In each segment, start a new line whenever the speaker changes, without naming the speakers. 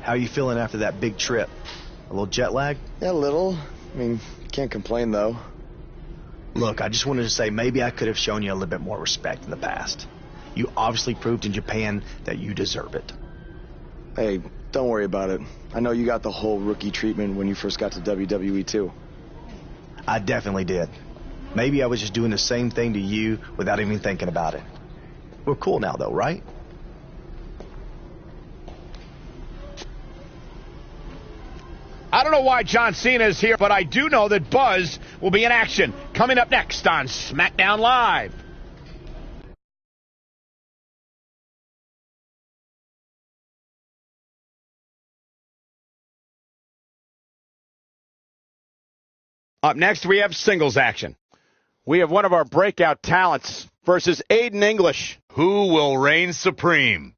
How are you feeling after that big trip? A little jet lag?
Yeah, a little. I mean, can't complain, though.
Look, I just wanted to say maybe I could have shown you a little bit more respect in the past. You obviously proved in Japan that you deserve it.
Hey, don't worry about it. I know you got the whole rookie treatment when you first got to WWE, too.
I definitely did. Maybe I was just doing the same thing to you without even thinking about it. We're cool now, though, right?
I don't know why John Cena is here, but I do know that Buzz will be in action. Coming up next on SmackDown Live. Up next, we have singles action. We have one of our breakout talents versus Aiden English.
Who will reign supreme?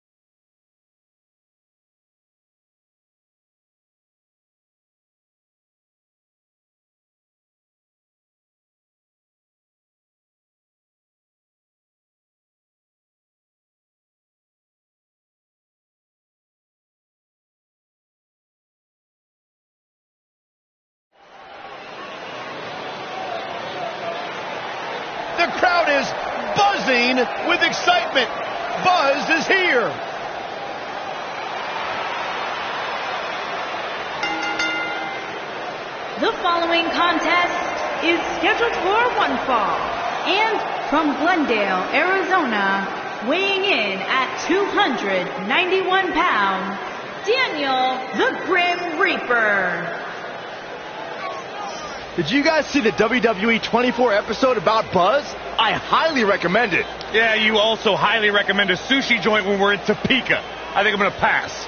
The crowd is buzzing with excitement. Buzz is here.
The following contest is scheduled for one fall. And from Glendale, Arizona, weighing in at 291 pounds, Daniel the Grim Reaper.
Did you guys see the WWE 24 episode about Buzz? I highly recommend it.
Yeah, you also highly recommend a sushi joint when we're in Topeka. I think I'm going to pass.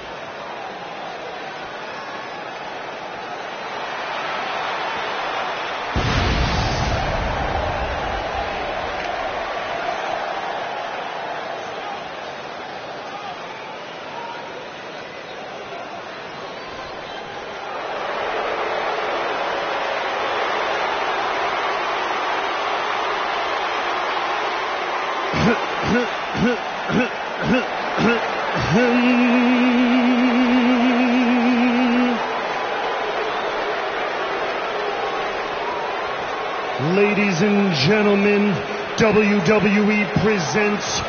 Ladies and gentlemen, WWE presents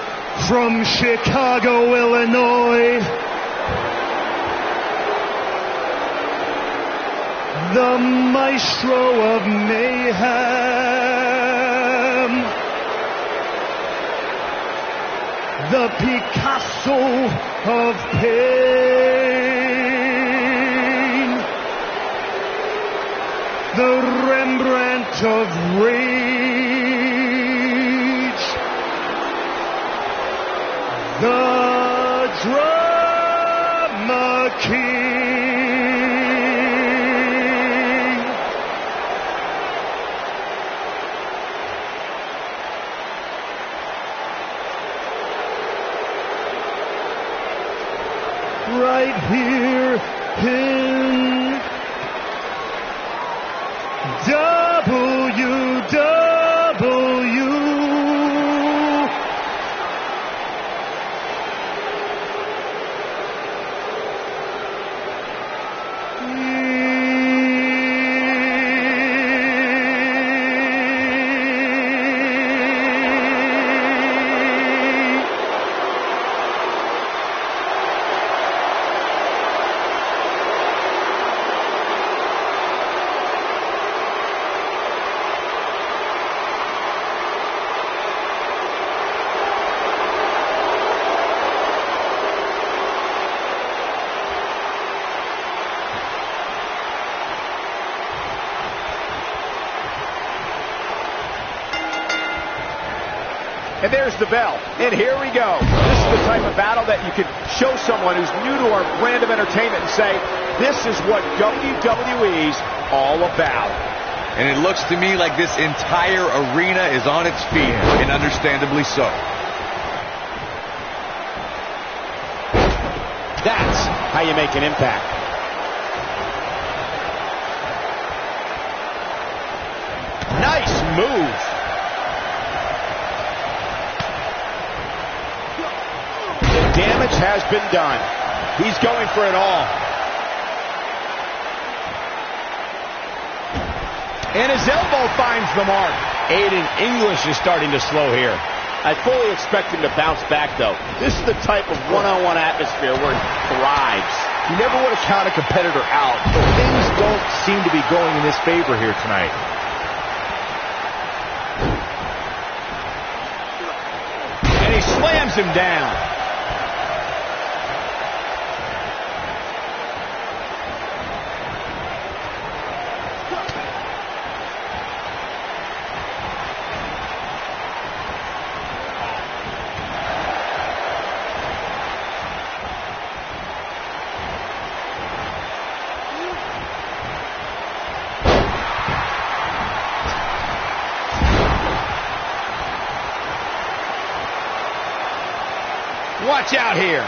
from Chicago, Illinois, the Maestro of Mayhem, the Picasso of Pain, the Rembrandt of Rage, the Drama King, right here in WW.
And there's the bell. And here we go. This is the type of battle that you can show someone who's new to our brand of entertainment and say, this is what WWE's all about.
And it looks to me like this entire arena is on its feet, and understandably so.
That's how you make an impact. Nice move. The damage has been done. He's going for it all. And his elbow finds the mark. Aiden English is starting to slow here.
I fully expect him to bounce back, though. This is the type of one-on-one atmosphere where he thrives.
You never want to count a competitor out, but things don't seem to be going in his favor here tonight. And he slams him down. Watch out here.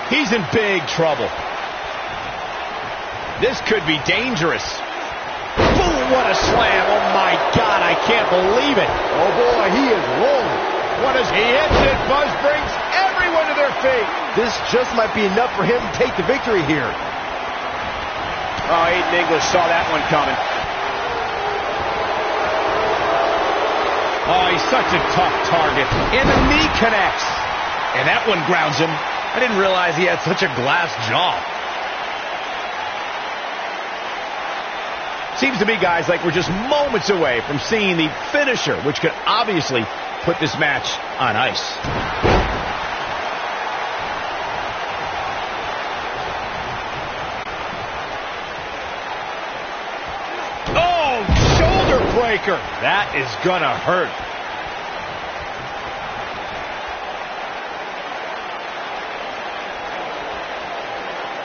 He's in big trouble. This could be dangerous. Boom, what a slam. Oh, my God, I can't believe it. Oh, boy, he is rolling. What is he hits it? Buzz brings everyone to their feet. This just might be enough for him to take the victory here.
Oh, Aiden English saw that one coming.
Oh, he's such a tough target. And the knee connects. And that one grounds him.
I didn't realize he had such a glass jaw.
Seems to me, guys, like we're just moments away from seeing the finisher, which could obviously put this match on ice. Oh, shoulder breaker. That is gonna hurt.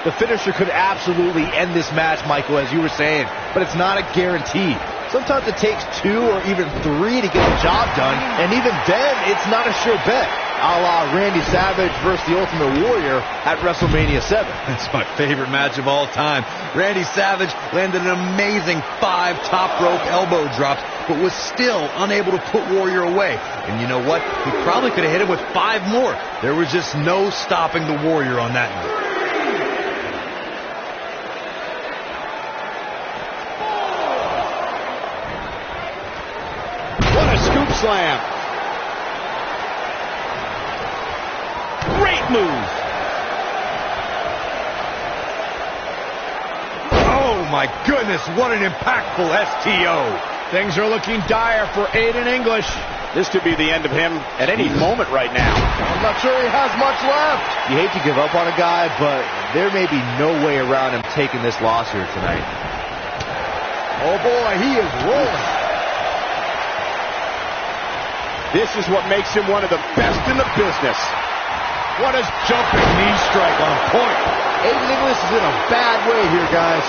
The finisher could absolutely end this match, Michael, as you were saying, but it's not a guarantee. Sometimes it takes 2 or even 3 to get the job done, and even then, it's not a sure bet, a la Randy Savage versus the Ultimate Warrior at WrestleMania 7.
That's my favorite match of all time. Randy Savage landed an amazing 5 top rope elbow drops, but was still unable to put Warrior away. And you know what? He probably could have hit him with 5 more. There was just no stopping the Warrior on that night.
Scoop slam. Great move.
Oh my goodness, what an impactful STO.
Things are looking dire for Aiden English.
This could be the end of him at any moment right now.
I'm not sure he has much left. You hate to give up on a guy, but there may be no way around him taking this loss here tonight. Oh boy, he is rolling.
This is what makes him one of the best in the business.
What a jumping knee strike on point. Aiden English is in a bad way here, guys.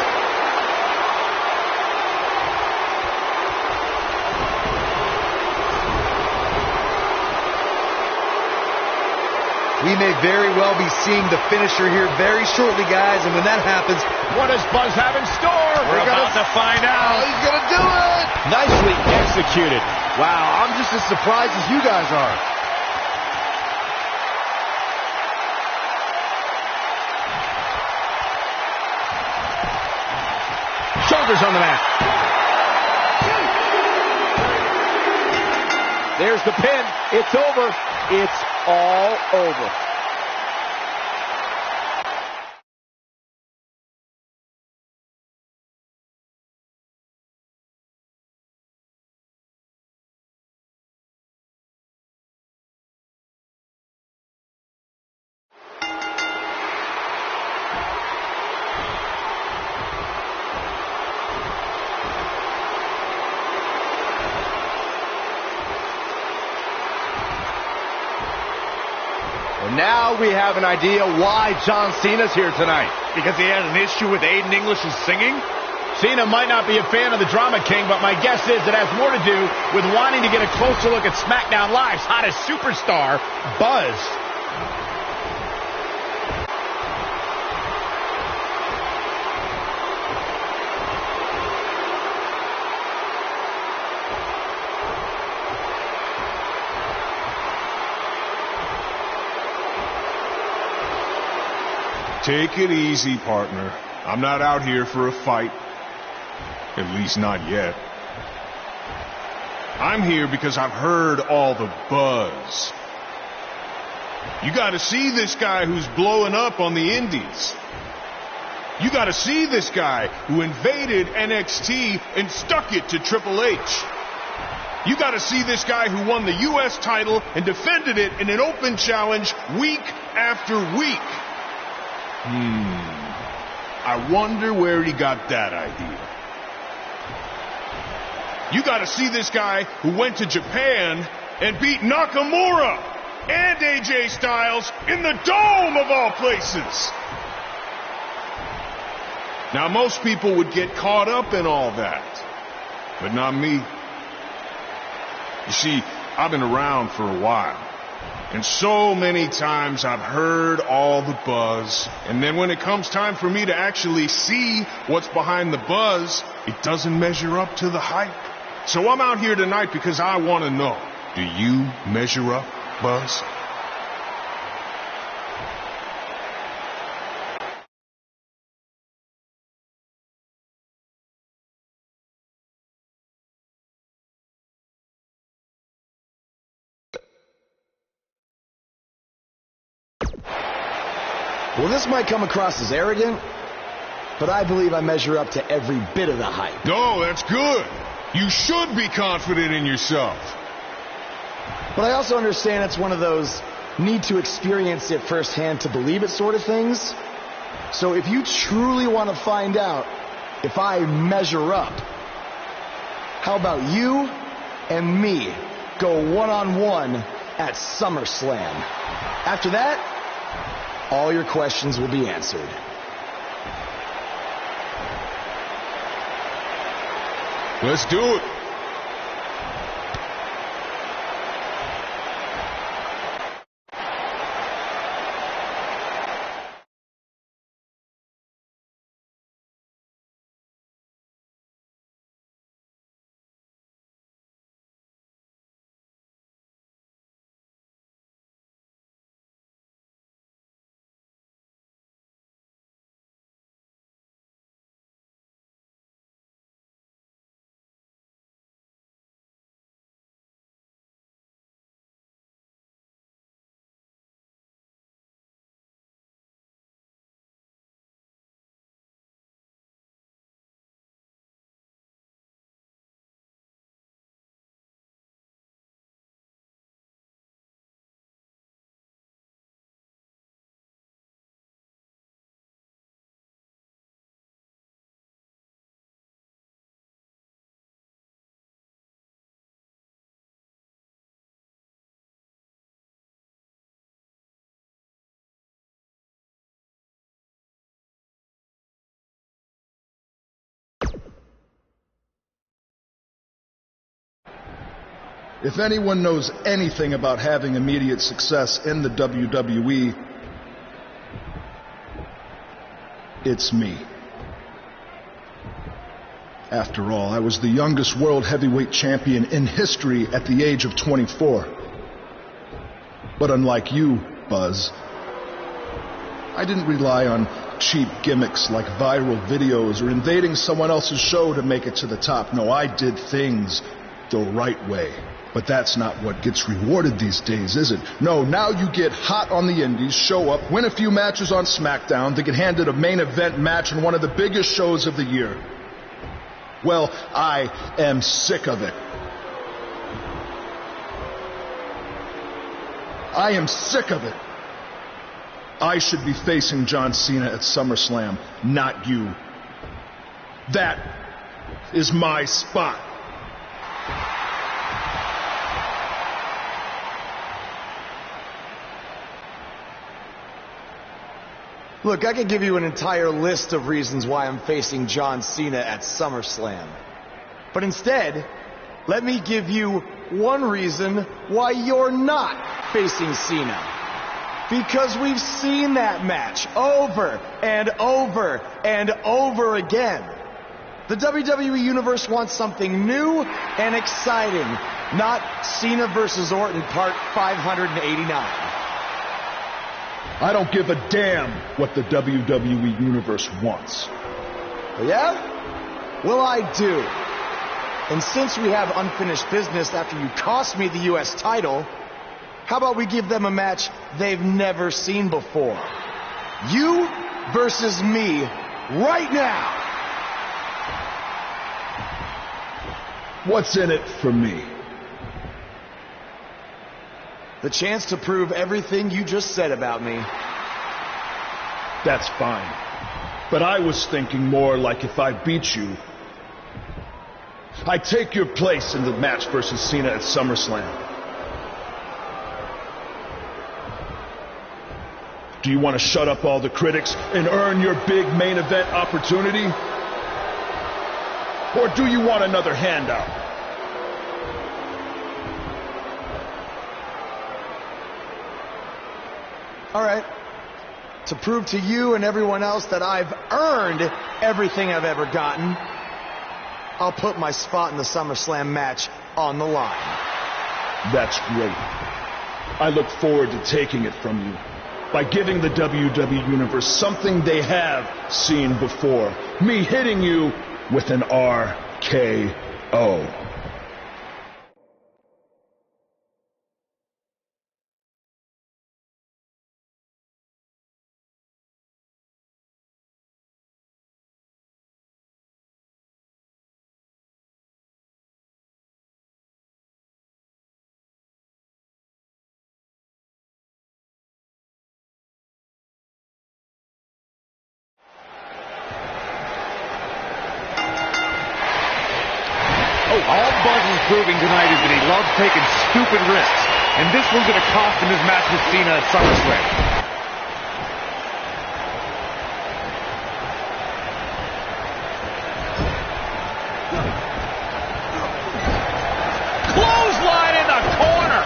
We may very well be seeing the finisher here very shortly, guys, and when that happens,
what does Buzz have in store?
We're about to find out.
He's going to do it.
Nicely executed.
Wow, I'm just as surprised as you guys are. Shoulders on the mat. There's the pin. It's over. It's all over. Now we have an idea why John Cena's here tonight.
because he has an issue with Aiden English's singing?
Cena might not be a fan of the Drama King, but my guess is it has more to do with wanting to get a closer look at SmackDown Live's hottest superstar, Buzz.
Take it easy, partner. I'm not out here for a fight. At least not yet. I'm here because I've heard all the buzz. You gotta see this guy who's blowing up on the indies. You gotta see this guy who invaded NXT and stuck it to Triple H. You gotta see this guy who won the U.S. title and defended it in an open challenge week after week. I wonder where he got that idea. You gotta see this guy who went to Japan and beat Nakamura and AJ Styles in the Dome of all places. Now, most people would get caught up in all that, but not me. You see, I've been around for a while, and so many times I've heard all the buzz, and then when it comes time for me to actually see what's behind the buzz, it doesn't measure up to the hype. So I'm out here tonight because I want to know, do you measure up, Buzz?
Well, this might come across as arrogant, but I believe I measure up to every bit of the hype.
No, that's good. You should be confident in yourself.
But I also understand it's one of those need to experience it firsthand to believe it sort of things. So if you truly want to find out if I measure up, how about you and me go one-on-one at SummerSlam? After that, all your questions will be answered.
Let's do it.
If anyone knows anything about having immediate success in the WWE, it's me. After all, I was the youngest world heavyweight champion in history at the age of 24. But unlike you, Buzz, I didn't rely on cheap gimmicks like viral videos or invading someone else's show to make it to the top. No, I did things the right way. But that's not what gets rewarded these days, is it? No, now you get hot on the indies, show up, win a few matches on SmackDown, then get handed a main event match in one of the biggest shows of the year. Well, I am sick of it. I am sick of it. I should be facing John Cena at SummerSlam, not you. That is my spot.
Look, I could give you an entire list of reasons why I'm facing John Cena at SummerSlam. But instead, let me give you one reason why you're not facing Cena. Because we've seen that match over and over and over again. The WWE Universe wants something new and exciting, not Cena versus Orton Part 589.
I don't give a damn what the WWE Universe wants.
Yeah? Well, I do. And since we have unfinished business after you cost me the U.S. title, how about we give them a match they've never seen before? You versus me right now.
What's in it for me?
The chance to prove everything you just said about me.
That's fine. But I was thinking more like if I beat you, I take your place in the match versus Cena at SummerSlam. Do you want to shut up all the critics and earn your big main event opportunity? Or do you want another handout?
All right. To prove to you and everyone else that I've earned everything I've ever gotten, I'll put my spot in the SummerSlam match on the line.
That's great. I look forward to taking it from you by giving the WWE Universe something they have seen before. Me hitting you with an RKO.
All Buzz is proving tonight is that he loves taking stupid risks, and this one's going to cost him his match with Cena at SummerSlam. Clothesline in the corner.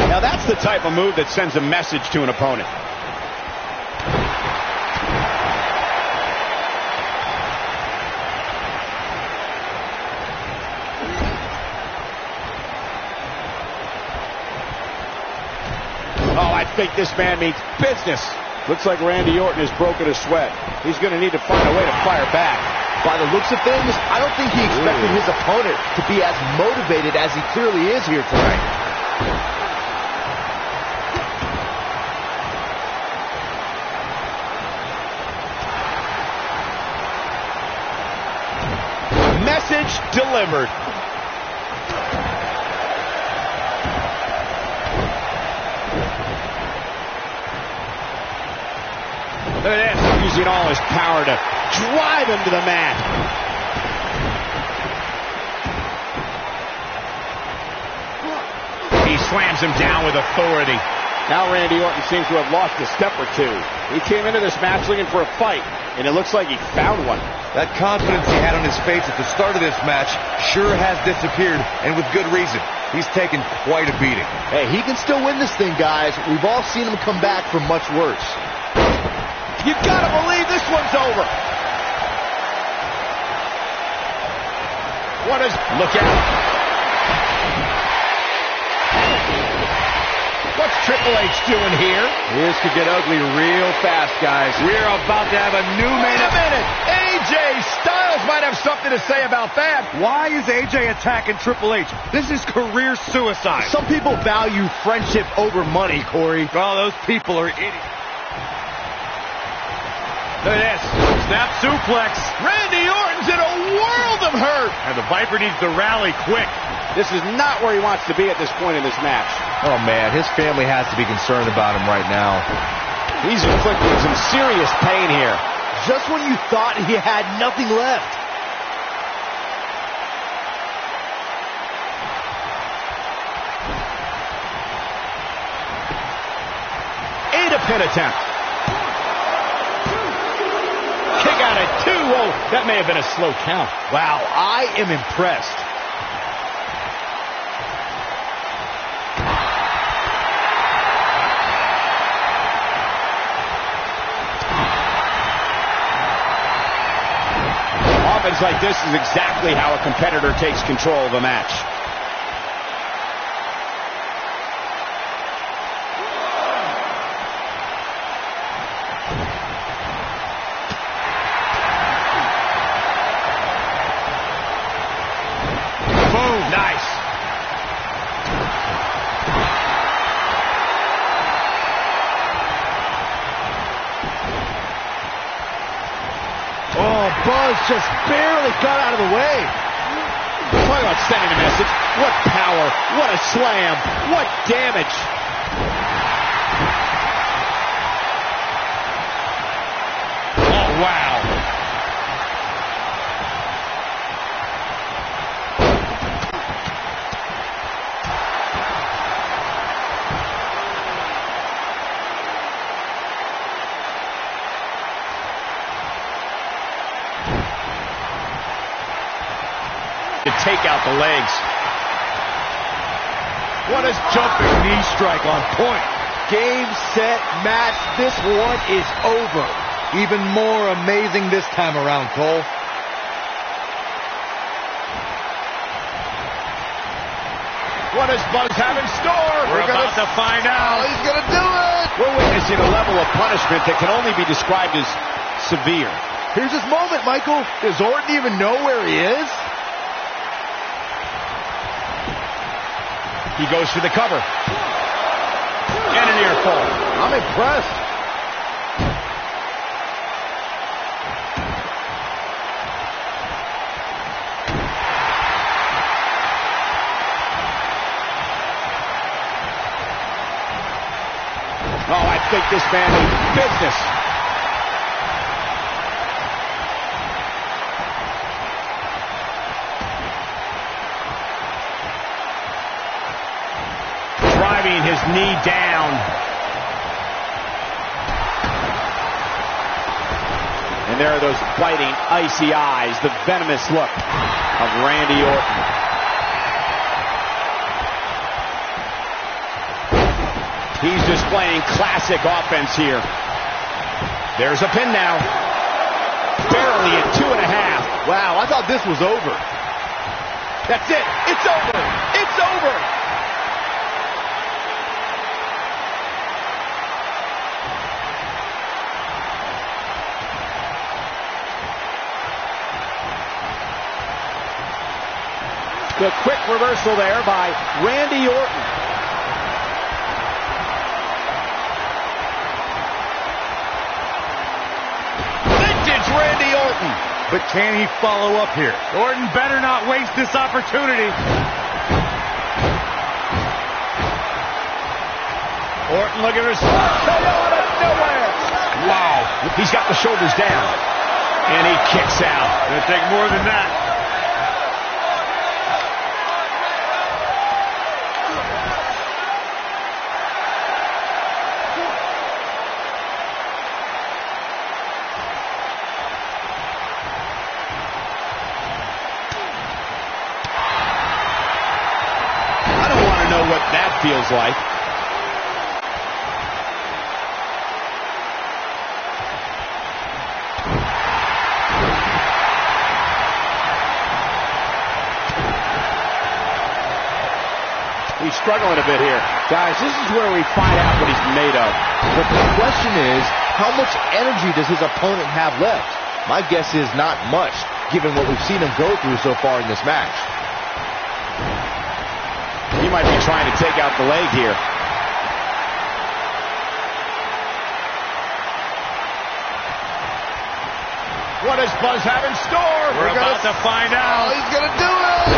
Now that's the type of move that sends a message to an opponent. I think this man means business. Looks like Randy Orton has broken a sweat. He's going to need to find a way to fire back.
By the looks of things, I don't think he expected his opponent to be as motivated as he clearly is here tonight.
Message delivered. Look at this, using all his power to drive him to the mat. He slams him down with authority. Now Randy Orton seems to have lost a step or two. He came into this match looking for a fight, and it looks like he found one.
That confidence he had on his face at the start of this match sure has disappeared, and with good reason. He's taken quite a beating.
Hey, he can still win this thing, guys. We've all seen him come back from much worse.
You've got to believe this one's over. What is... Look out. What's Triple H doing here? This could get ugly real fast, guys. We're about to have a new main event. AJ Styles might have something to say about that.
Why is AJ attacking Triple H? This is career suicide.
Some people value friendship over money, Corey.
Oh, those people are idiots. Look at this. Snap suplex.
Randy Orton's in a world of hurt.
And the Viper needs to rally quick.
This is not where he wants to be at this point in this match.
Oh, man, his family has to be concerned about him right now.
He's inflicting some serious pain here.
Just when you thought he had nothing left.
A pin attempt. Kick out at 2. Whoa, that may have been a slow count.
Wow, I am impressed.
Offense like this is exactly how a competitor takes control of a match.
Buzz just barely got out of the way.
Talk about sending a message. What power, what a slam, what damage. Oh, wow. To take out the legs.
What a jumping knee strike on point. Game, set, match. This one is over.
Even more amazing this time around, Cole.
What does Buzz have in store?
We're about to find out.
He's gonna do it!
We're witnessing a level of punishment that can only be described as severe.
Here's his moment, Michael. Does Orton even know where he is?
He goes for the cover. And an ear fall.
I'm impressed.
Oh, I think this man is business. Driving his knee down. And there are those biting, icy eyes, the venomous look of Randy Orton. He's displaying classic offense here. There's a pin now. Barely at 2.5.
Wow, I thought this was over.
That's it. It's over. It's over. The quick reversal there by Randy Orton. Vintage Randy Orton.
But can he follow up here?
Orton better not waste this opportunity. Orton looking for KO out of nowhere.
Wow. He's got the shoulders down. And he kicks out.
Gonna take more than that.
What that feels like. He's struggling a bit here. Guys, this is where we find out what he's made of.
But the question is, how much energy does his opponent have left? My guess is not much, given what we've seen him go through so far in this match.
He might be trying to take out the leg here. What does Buzz have in store?
We're about to find out.
He's gonna do it!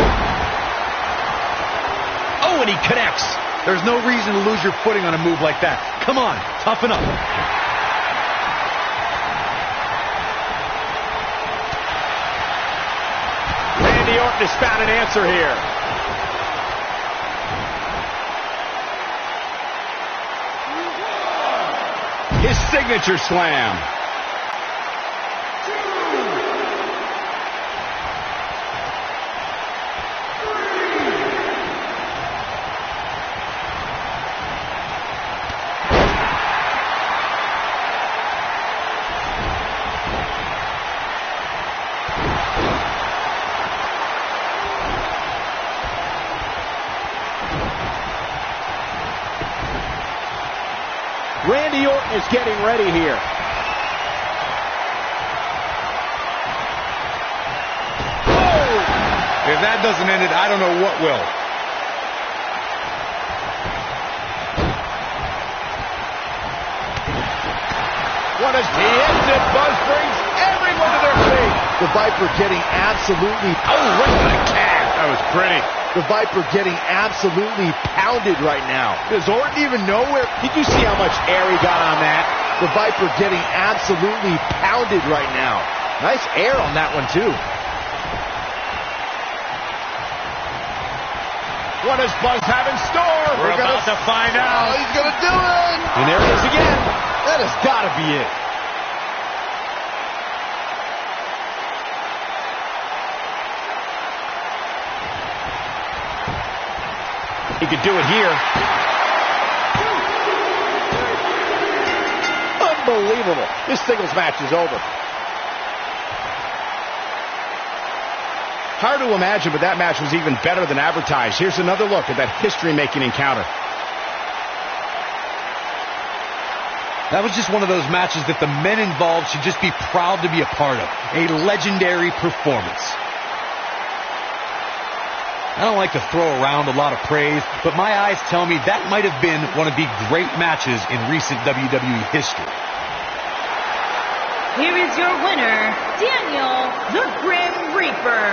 Oh, and he connects. There's no reason to lose your footing on a move like that. Come on, toughen up.
Randy Orton has found an answer here. His signature slam. Randy Orton is getting ready here.
Oh! If that doesn't end it, I don't know what will.
What is he ends it? Buzz brings everyone to their feet.
The Viper getting absolutely... Oh, right to the calf.
That was pretty.
The Viper getting absolutely pounded right now. Does Orton even know where... Did you see how much air he got on that? The Viper getting absolutely pounded right now. Nice air on that one, too.
What does Buzz have in store? We're about to find out.
Oh, he's going to do it.
And there it is again.
That has got to be it.
He could do it here.
Unbelievable. This singles match is over.
Hard to imagine, but that match was even better than advertised. Here's another look at that history-making encounter.
That was just one of those matches that the men involved should just be proud to be a part of. A legendary performance. I don't like to throw around a lot of praise, but my eyes tell me that might have been one of the great matches in recent WWE history.
Here is your winner, Daniel the Grim Reaper.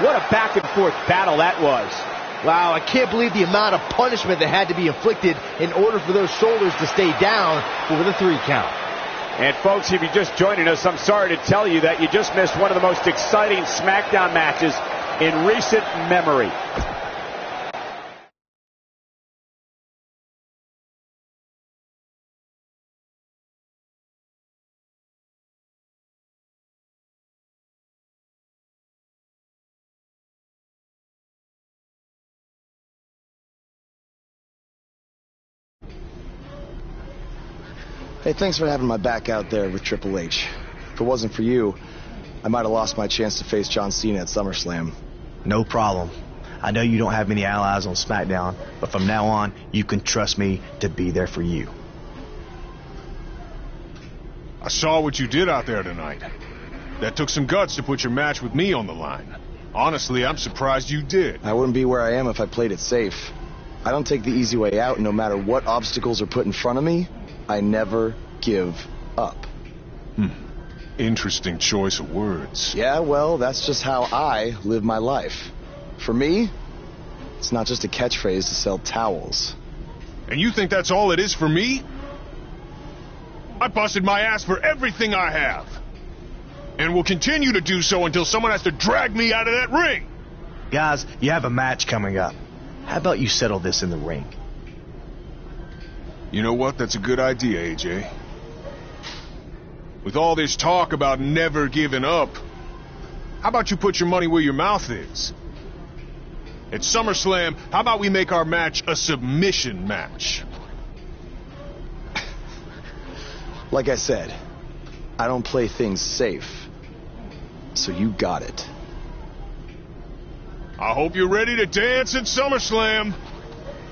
What a back-and-forth battle that was.
Wow, I can't believe the amount of punishment that had to be inflicted in order for those shoulders to stay down for the 3 count.
And folks, if you're just joining us, I'm sorry to tell you that you just missed one of the most exciting SmackDown matches in recent memory.
Hey, thanks for having my back out there with Triple H. If it wasn't for you, I might have lost my chance to face John Cena at SummerSlam.
No problem. I know you don't have many allies on SmackDown, but from now on, you can trust me to be there for you.
I saw what you did out there tonight. That took some guts to put your match with me on the line. Honestly, I'm surprised you did.
I wouldn't be where I am if I played it safe. I don't take the easy way out, and no matter what obstacles are put in front of me, I never give up.
Interesting choice of words.
Yeah, well, that's just how I live my life. For me, it's not just a catchphrase to sell towels.
And you think that's all it is for me? I busted my ass for everything I have. And will continue to do so until someone has to drag me out of that ring.
Guys, you have a match coming up. How about you settle this in the ring?
You know what? That's a good idea, AJ. With all this talk about never giving up, how about you put your money where your mouth is? At SummerSlam, how about we make our match a submission match?
Like I said, I don't play things safe. So you got it.
I hope you're ready to dance at SummerSlam,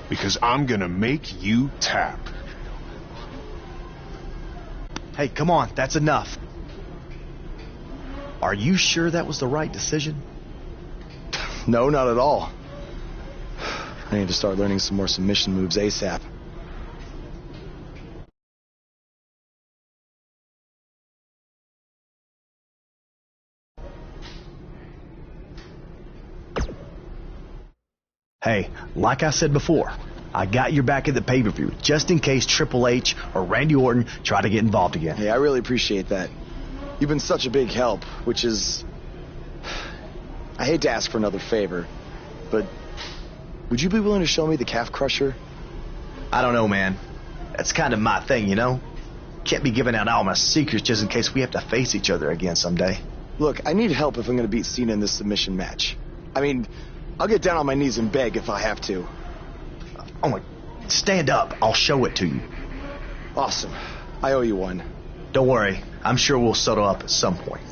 because I'm gonna make you tap.
Hey, come on, that's enough. Are you sure that was the right decision?
No, not at all. I need to start learning some more submission moves ASAP.
Hey, like I said before, I got your back at the pay-per-view, just in case Triple H or Randy Orton try to get involved again.
Hey, I really appreciate that. You've been such a big help, which is... I hate to ask for another favor, but would you be willing to show me the calf crusher?
I don't know, man. That's kind of my thing, you know? Can't be giving out all my secrets just in case we have to face each other again someday.
Look, I need help if I'm going to beat Cena in this submission match. I mean, I'll get down on my knees and beg if I have to.
Oh my, stand up. I'll show it to you.
Awesome. I owe you one.
Don't worry. I'm sure we'll settle up at some point.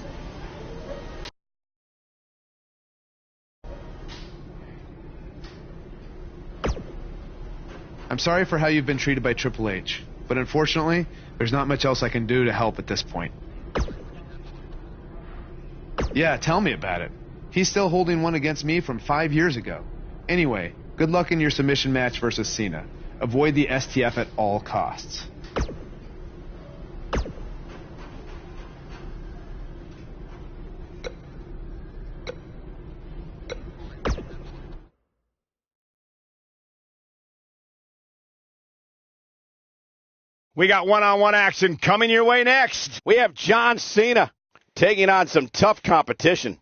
I'm sorry for how you've been treated by Triple H, but unfortunately, there's not much else I can do to help at this point. Yeah, tell me about it. He's still holding one against me from 5 years ago. Anyway, good luck in your submission match versus Cena. Avoid the STF at all costs.
We got one-on-one action coming your way next. We have John Cena taking on some tough competition.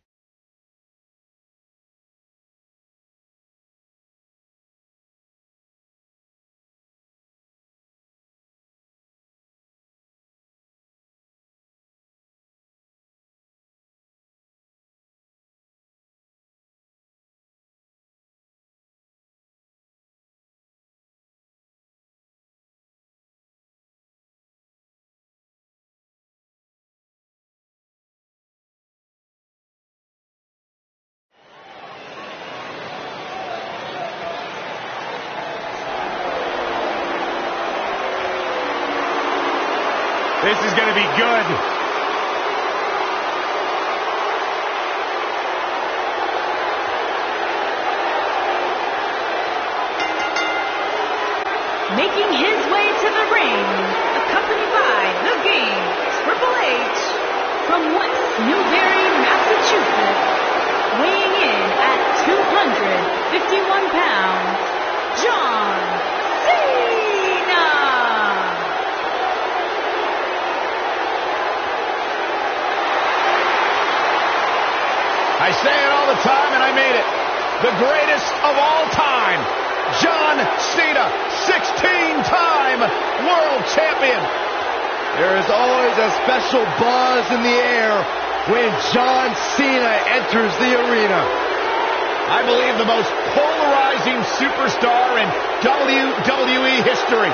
This is going to be good.
Making his way to the ring, accompanied by The Game, Triple H, from West Newbury, Massachusetts, weighing in at 251 pounds, John Cena!
I say it all the time, and I mean it. The greatest of all time, John Cena, 16-time world champion.
There is always a special buzz in the air when John Cena enters the arena.
I believe the most polarizing superstar in WWE history.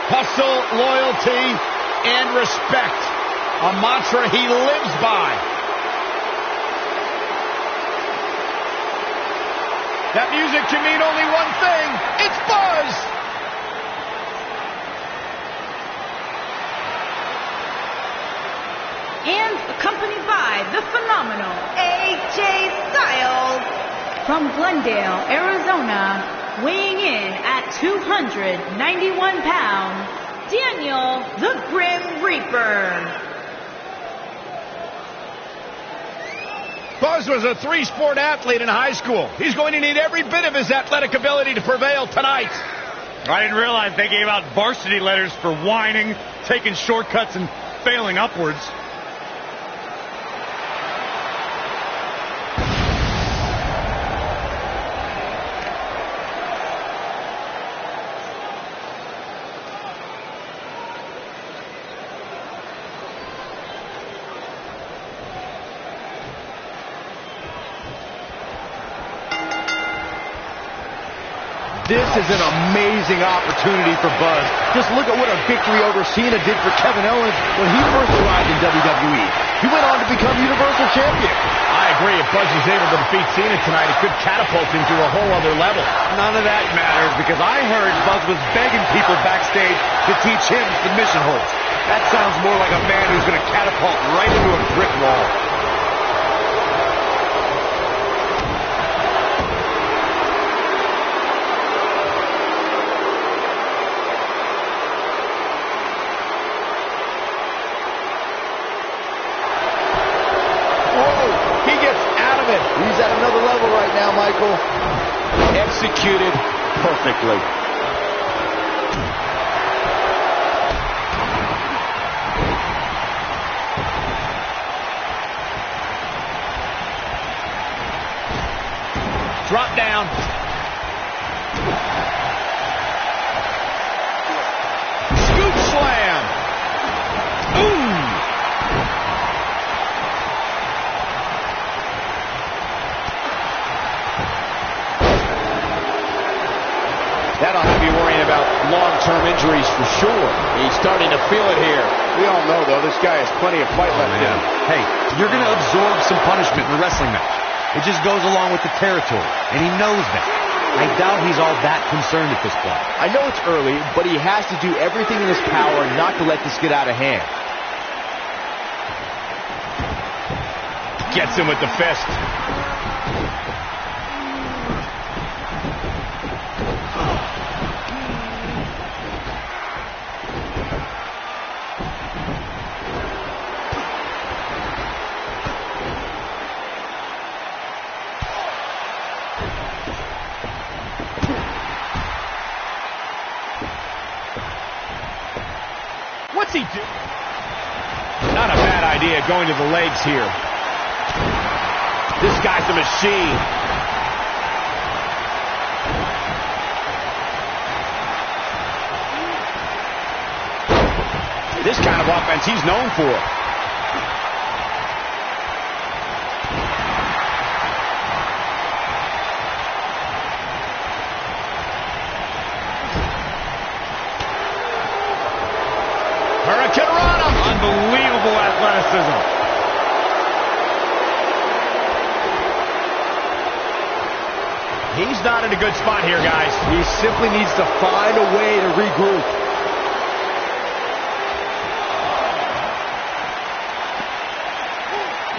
Hustle, loyalty, and respect. A mantra he lives by. That music can mean only one thing. It's buzz.
And accompanied by the phenomenal AJ Styles from Glendale, Arizona, weighing in at 291 pounds, Daniel the Grim Reaper.
Buzz was a three-sport athlete in high school. He's going to need every bit of his athletic ability to prevail tonight.
I didn't realize they gave out varsity letters for whining, taking shortcuts, and failing upwards.
This is an amazing opportunity for Buzz. Just look at what a victory over Cena did for Kevin Owens when he first arrived in WWE. He went on to become Universal Champion.
I agree. If Buzz is able to defeat Cena tonight, it could catapult him to a whole other level.
None of that matters because I heard Buzz was begging people backstage to teach him submission holds. That sounds more like a man who's going to catapult right into a brick wall.
He's at another level right now, Michael.
Executed perfectly. Drop down. Scoop slam. Ooh. That'll have you worrying about long-term injuries for sure. He's starting to feel it here.
We all know, though, this guy has plenty of fight left in him.
Hey, you're going to absorb some punishment in a wrestling match. It just goes along with the territory, and he knows that. I doubt he's all that concerned at this point.
I know it's early, but he has to do everything in his power not to let this get out of hand.
Gets him with the fist. What's he do? Not a bad idea going to the legs here. This guy's a machine. This kind of offense he's known for. Unbelievable athleticism. He's not in a good spot here, guys.
He simply needs to find a way to regroup.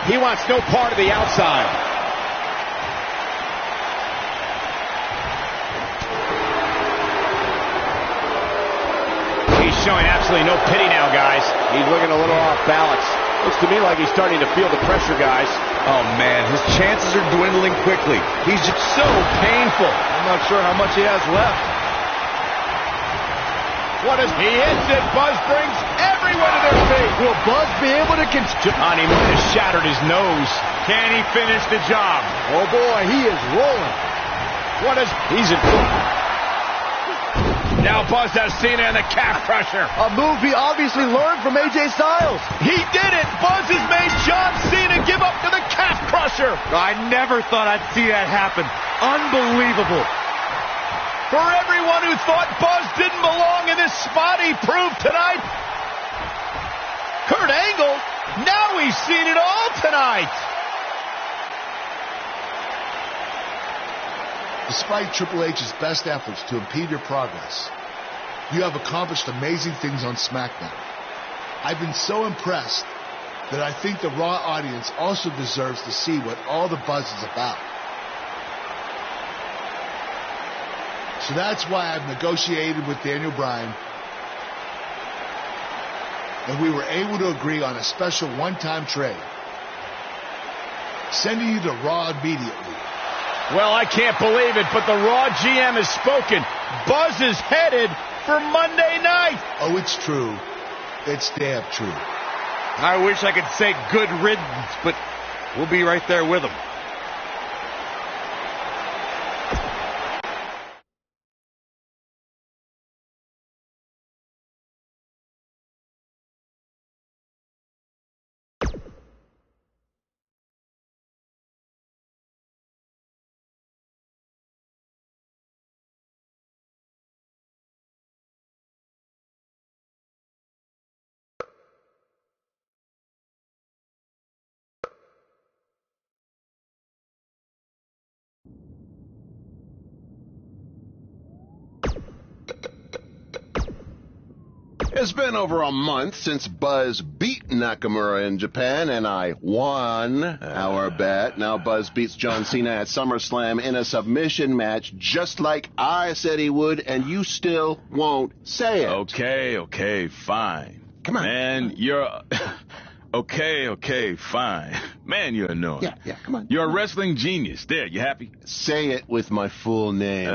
He wants no part of the outside. He's showing absolutely no pity now, guys.
He's looking a little off balance. Looks to me like he's starting to feel the pressure, guys.
Oh, man, his chances are dwindling quickly. He's just so painful.
I'm not sure how much he has left.
What is he hits it? Buzz brings everyone to their feet.
Will Buzz be able to continue?
Honeymoon has shattered his nose. Can he finish the job?
Oh, boy, he is rolling.
What is... He's in... Now Buzz has Cena in the calf crusher.
A move he obviously learned from AJ Styles.
He did it. Buzz has made John Cena give up to the calf crusher.
I never thought I'd see that happen. Unbelievable.
For everyone who thought Buzz didn't belong in this spot, he proved tonight. Kurt Angle, now he's seen it all tonight.
Despite Triple H's best efforts to impede your progress, you have accomplished amazing things on SmackDown. I've been so impressed that I think the Raw audience also deserves to see what all the buzz is about. So that's why I've negotiated with Daniel Bryan, and we were able to agree on a special one-time trade, sending you to Raw immediately.
Well, I can't believe it, but the Raw GM has spoken. Buzz is headed for Monday night.
Oh, it's true. It's damn true.
I wish I could say good riddance, but we'll be right there with him.
It's been over a month since Buzz beat Nakamura in Japan, and I won our bet. Now Buzz beats John Cena at SummerSlam in a submission match, just like I said he would, and you still won't say it.
Okay, fine.
Come on.
Man, you're... Okay, fine. Man, you're annoying.
Yeah, come on.
You're a wrestling genius. There, you happy?
Say it with my full name.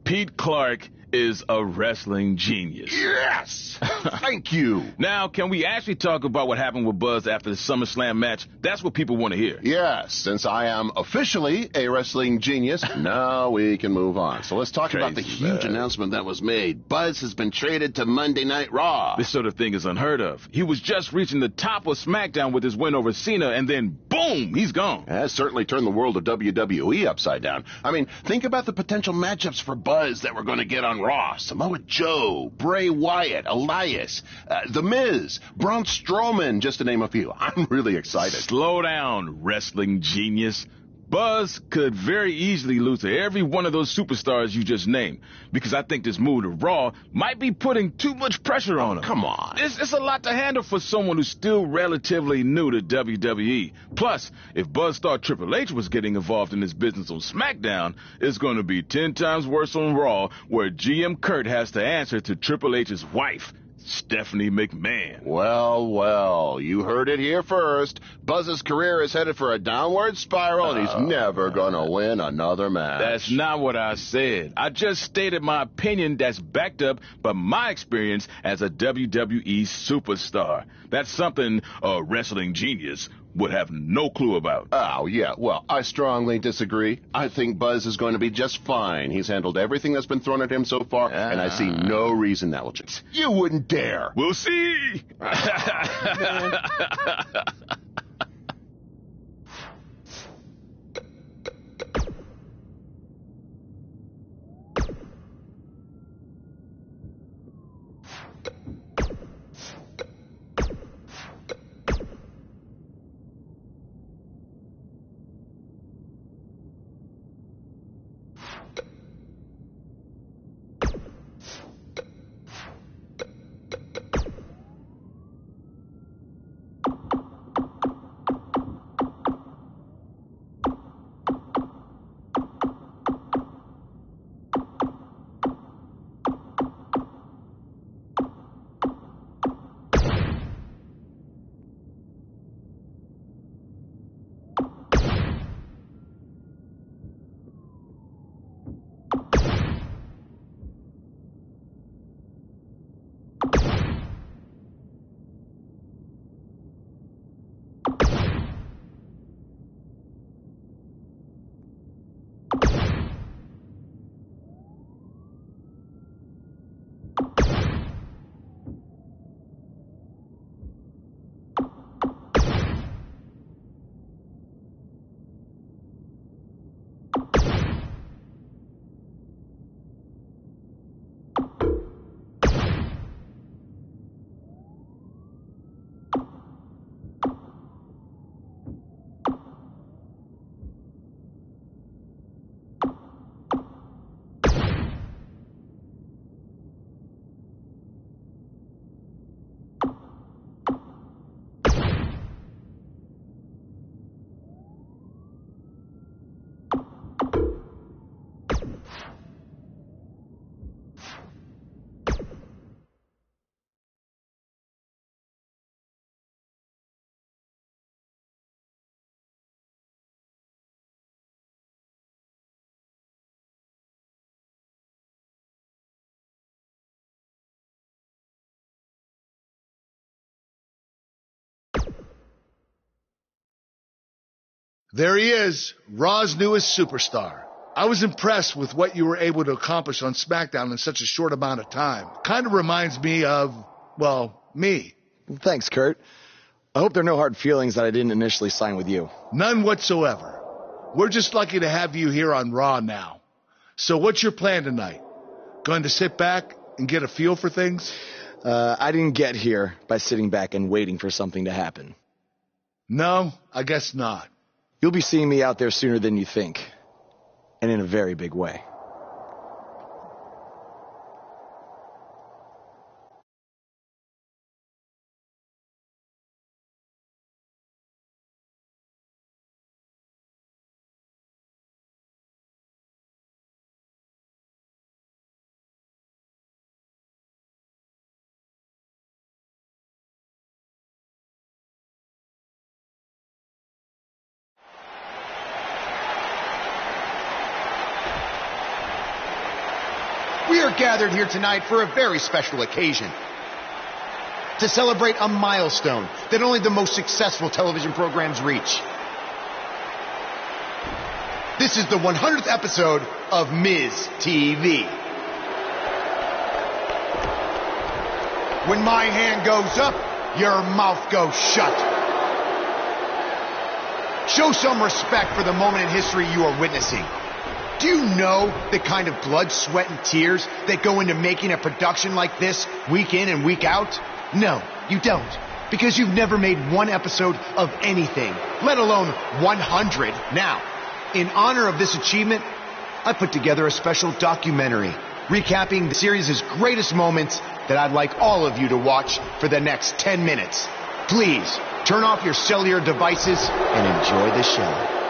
Pete Clark is a wrestling genius.
Yes! Thank you.
Now, can we actually talk about what happened with Buzz after the SummerSlam match? That's what people want to hear.
Yes, since I am officially a wrestling genius, now we can move on. So let's talk about the huge announcement that was made. Buzz has been traded to Monday Night Raw.
This sort of thing is unheard of. He was just reaching the top of SmackDown with his win over Cena, and then boom, he's gone.
That certainly turned the world of WWE upside down. I mean, think about the potential matchups for Buzz that we're going to get on Raw. Samoa Joe, Bray Wyatt, Elias, The Miz, Braun Strowman, just to name a few. I'm really excited.
Slow down, wrestling genius. Buzz could very easily lose to every one of those superstars you just named, because I think this move to Raw might be putting too much pressure on him.
Come on.
It's a lot to handle for someone who's still relatively new to WWE. Plus, if Buzz thought Triple H was getting involved in this business on SmackDown, it's going to be 10 times worse on Raw, where GM Kurt has to answer to Triple H's wife. Stephanie McMahon.
Well, well, you heard it here first. Buzz's career is headed for a downward spiral, and he's never gonna win another match.
That's not what I said. I just stated my opinion that's backed up by my experience as a WWE superstar. That's something a wrestling genius would have no clue about.
Oh, yeah, well, I strongly disagree. I think Buzz is going to be just fine. He's handled everything that's been thrown at him so far, and I see no reason that will change. You wouldn't dare.
We'll see.
There he is, Raw's newest superstar. I was impressed with what you were able to accomplish on SmackDown in such a short amount of time. Kind of reminds me of, well, me.
Thanks, Kurt. I hope there are no hard feelings that I didn't initially sign with you.
None whatsoever. We're just lucky to have you here on Raw now. So what's your plan tonight? Going to sit back and get a feel for things?
I didn't get here by sitting back and waiting for something to happen.
No, I guess not.
You'll be seeing me out there sooner than you think. And in a very big way.
We are gathered here tonight for a very special occasion. To celebrate a milestone that only the most successful television programs reach. This is the 100th episode of Miz TV. When my hand goes up, your mouth goes shut. Show some respect for the moment in history you are witnessing. Do you know the kind of blood, sweat, and tears that go into making a production like this week in and week out? No, you don't. Because you've never made one episode of anything, let alone 100. Now, in honor of this achievement, I put together a special documentary recapping the series' greatest moments that I'd like all of you to watch for the next 10 minutes. Please, turn off your cellular devices and enjoy the show.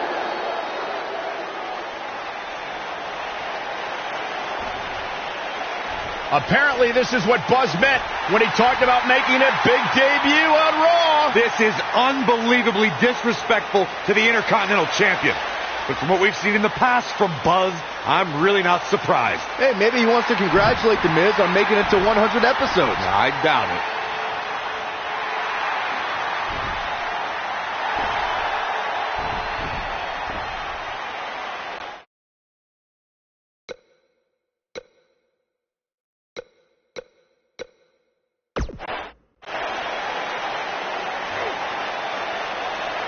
Apparently, this is what Buzz meant when he talked about making a big debut on Raw.
This is unbelievably disrespectful to the Intercontinental Champion. But from what we've seen in the past from Buzz, I'm really not surprised.
Hey, maybe he wants to congratulate The Miz on making it to 100 episodes.
I doubt it.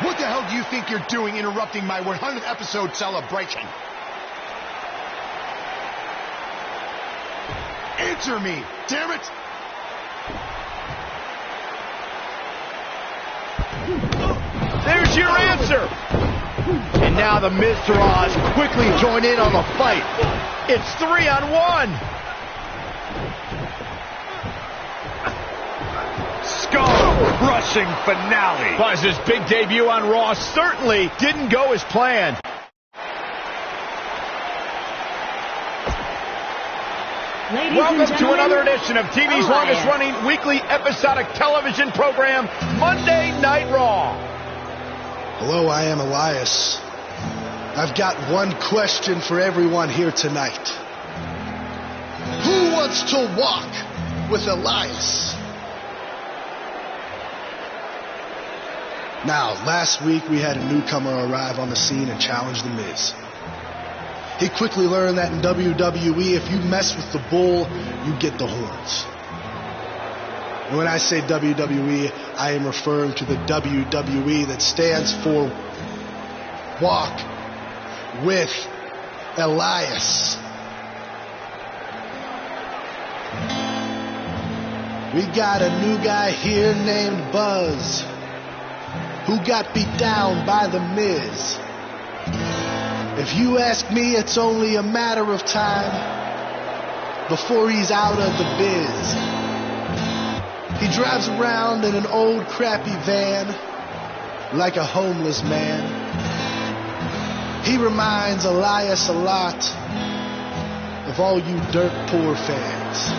What the hell do you think you're doing interrupting my 100th episode celebration? Answer me, damn it!
There's your answer!
And now the Miztourage quickly join in on the fight.
It's 3-on-1!
Skull-crushing finale.
Buzz's big debut on Raw certainly didn't go as planned. Welcome to another edition of TV's longest-running weekly episodic television program, Monday Night Raw.
Hello, I am Elias. I've got one question for everyone here tonight. Who wants to walk with Elias? Now, last week we had a newcomer arrive on the scene and challenge The Miz. He quickly learned that in WWE, if you mess with the bull, you get the horns. And when I say WWE, I am referring to the WWE that stands for Walk with Elias. We got a new guy here named Buzz, who got beat down by The Miz. If you ask me, it's only a matter of time before he's out of the biz. He drives around in an old crappy van like a homeless man. He reminds Elias a lot of all you dirt poor fans.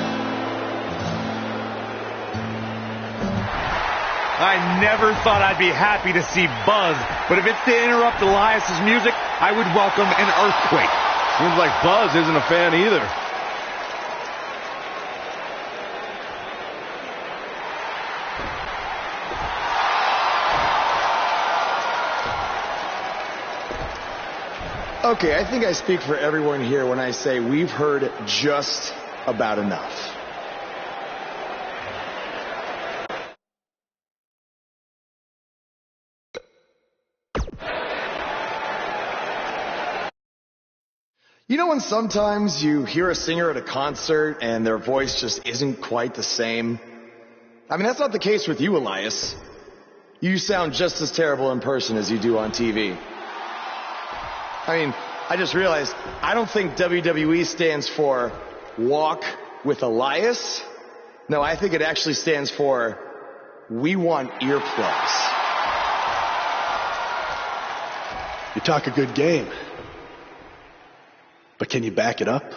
I never thought I'd be happy to see Buzz, but if it's to interrupt Elias's music, I would welcome an earthquake.
Seems like Buzz isn't a fan either.
Okay, I think I speak for everyone here when I say we've heard just about enough. You know when sometimes you hear a singer at a concert and their voice just isn't quite the same? I mean, that's not the case with you, Elias. You sound just as terrible in person as you do on TV. I mean, I just realized I don't think WWE stands for Walk with Elias. No, I think it actually stands for We Want Earplugs.
You talk a good game. But can you back it up?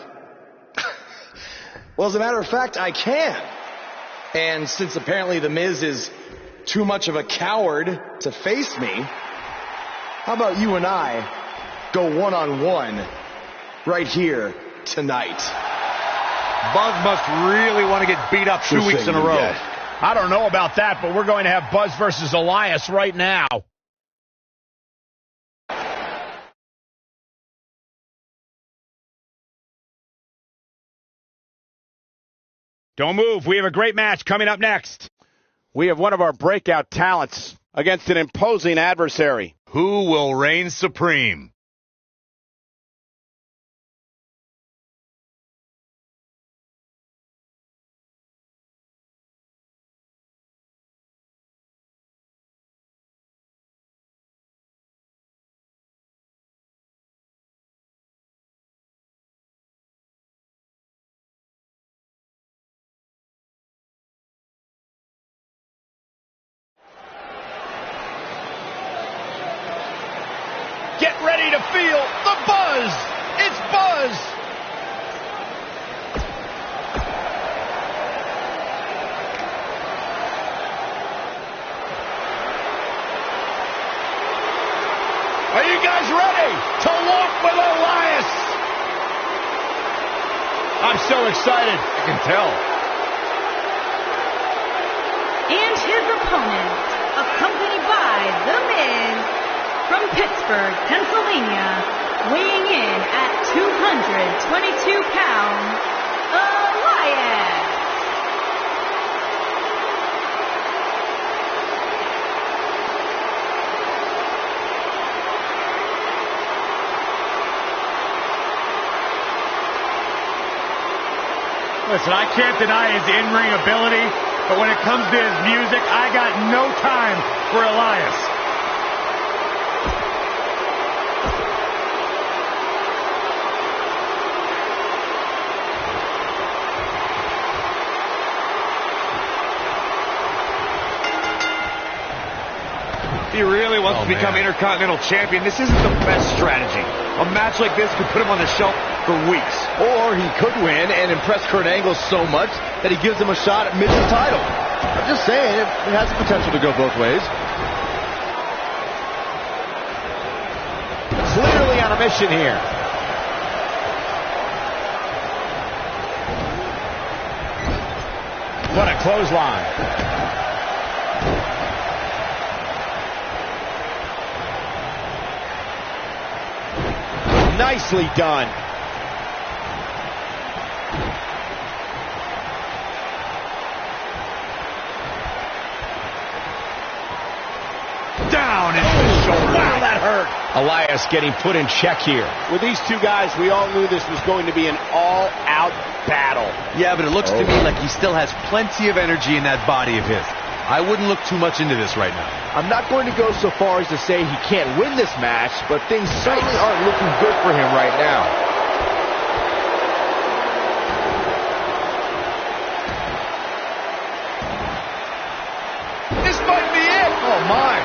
Well, as a matter of fact, I can. And since apparently The Miz is too much of a coward to face me, how about you and I go one-on-one right here tonight?
Buzz must really want to get beat up 2 weeks in a row.
I don't know about that, but we're going to have Buzz versus Elias right now. Don't move. We have a great match coming up next. We have one of our breakout talents against an imposing adversary.
Who will reign supreme?
Get ready to feel the buzz. It's Buzz. to walk with Elias. I'm so excited. I can tell.
And his opponent, accompanied by The Miz, from Pittsburgh, Pennsylvania, weighing in at 222 pounds, Elias.
Listen, I can't deny his in-ring ability, but when it comes to his music, I got no time for Elias. If he really wants to become Intercontinental Champion, this isn't the best strategy. A match like this could put him on the shelf for weeks.
Or he could win and impress Kurt Angle so much that he gives him a shot at Miz's title. I'm just saying, it has the potential to go both ways.
Clearly on a mission here. What a clothesline. Nicely done. Down into the shoulder. Wow, that hurt. Elias getting put in check here.
With these two guys, we all knew this was going to be an all-out battle.
Yeah, but it looks to me like he still has plenty of energy in that body of his. I wouldn't look too much into this right now.
I'm not going to go so far as to say he can't win this match, but things certainly aren't looking good for him right now.
This might be it. Oh, my.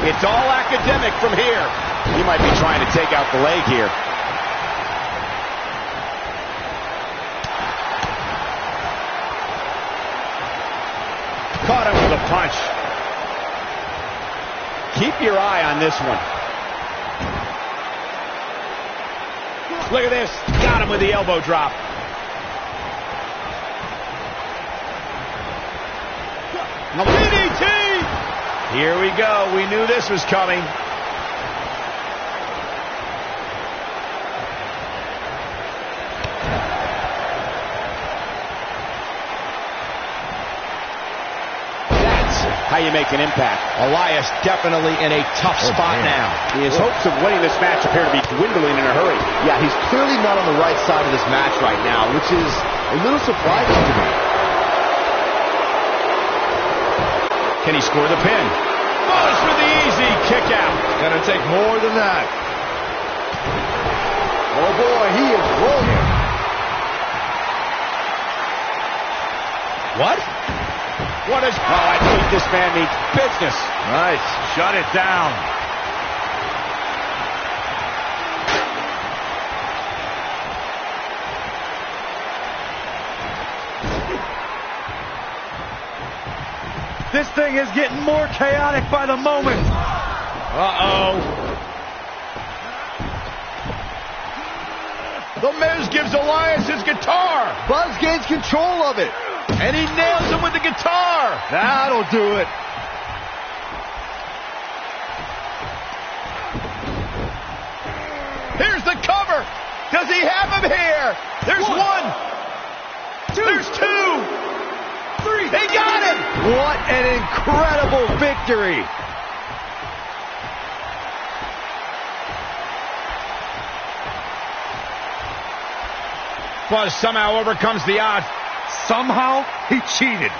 It's all academic from here. He might be trying to take out the leg here. Caught him with a punch. Keep your eye on this one. Look at this. Got him with the elbow drop. DDT! Here we go. We knew this was coming. How you make an impact. Elias definitely in a tough spot now. His hopes of winning this match appear to be dwindling in a hurry.
Yeah, he's clearly not on the right side of this match right now, which is a little surprising to me.
Can he score the pin? Goes for the easy kick out.
It's going to take more than that. Oh boy, he is rolling.
What? What is... Oh, I think this man needs business.
Nice. Shut it down. This thing is getting more chaotic by the moment.
Uh-oh. The Miz gives Elias his guitar.
Buzz gains control of it.
And he nails him with the guitar.
That'll do it.
Here's the cover. Does he have him here? There's one. There's two. Three. They got him.
What an incredible victory.
Buzz somehow overcomes the odds.
Somehow, he cheated.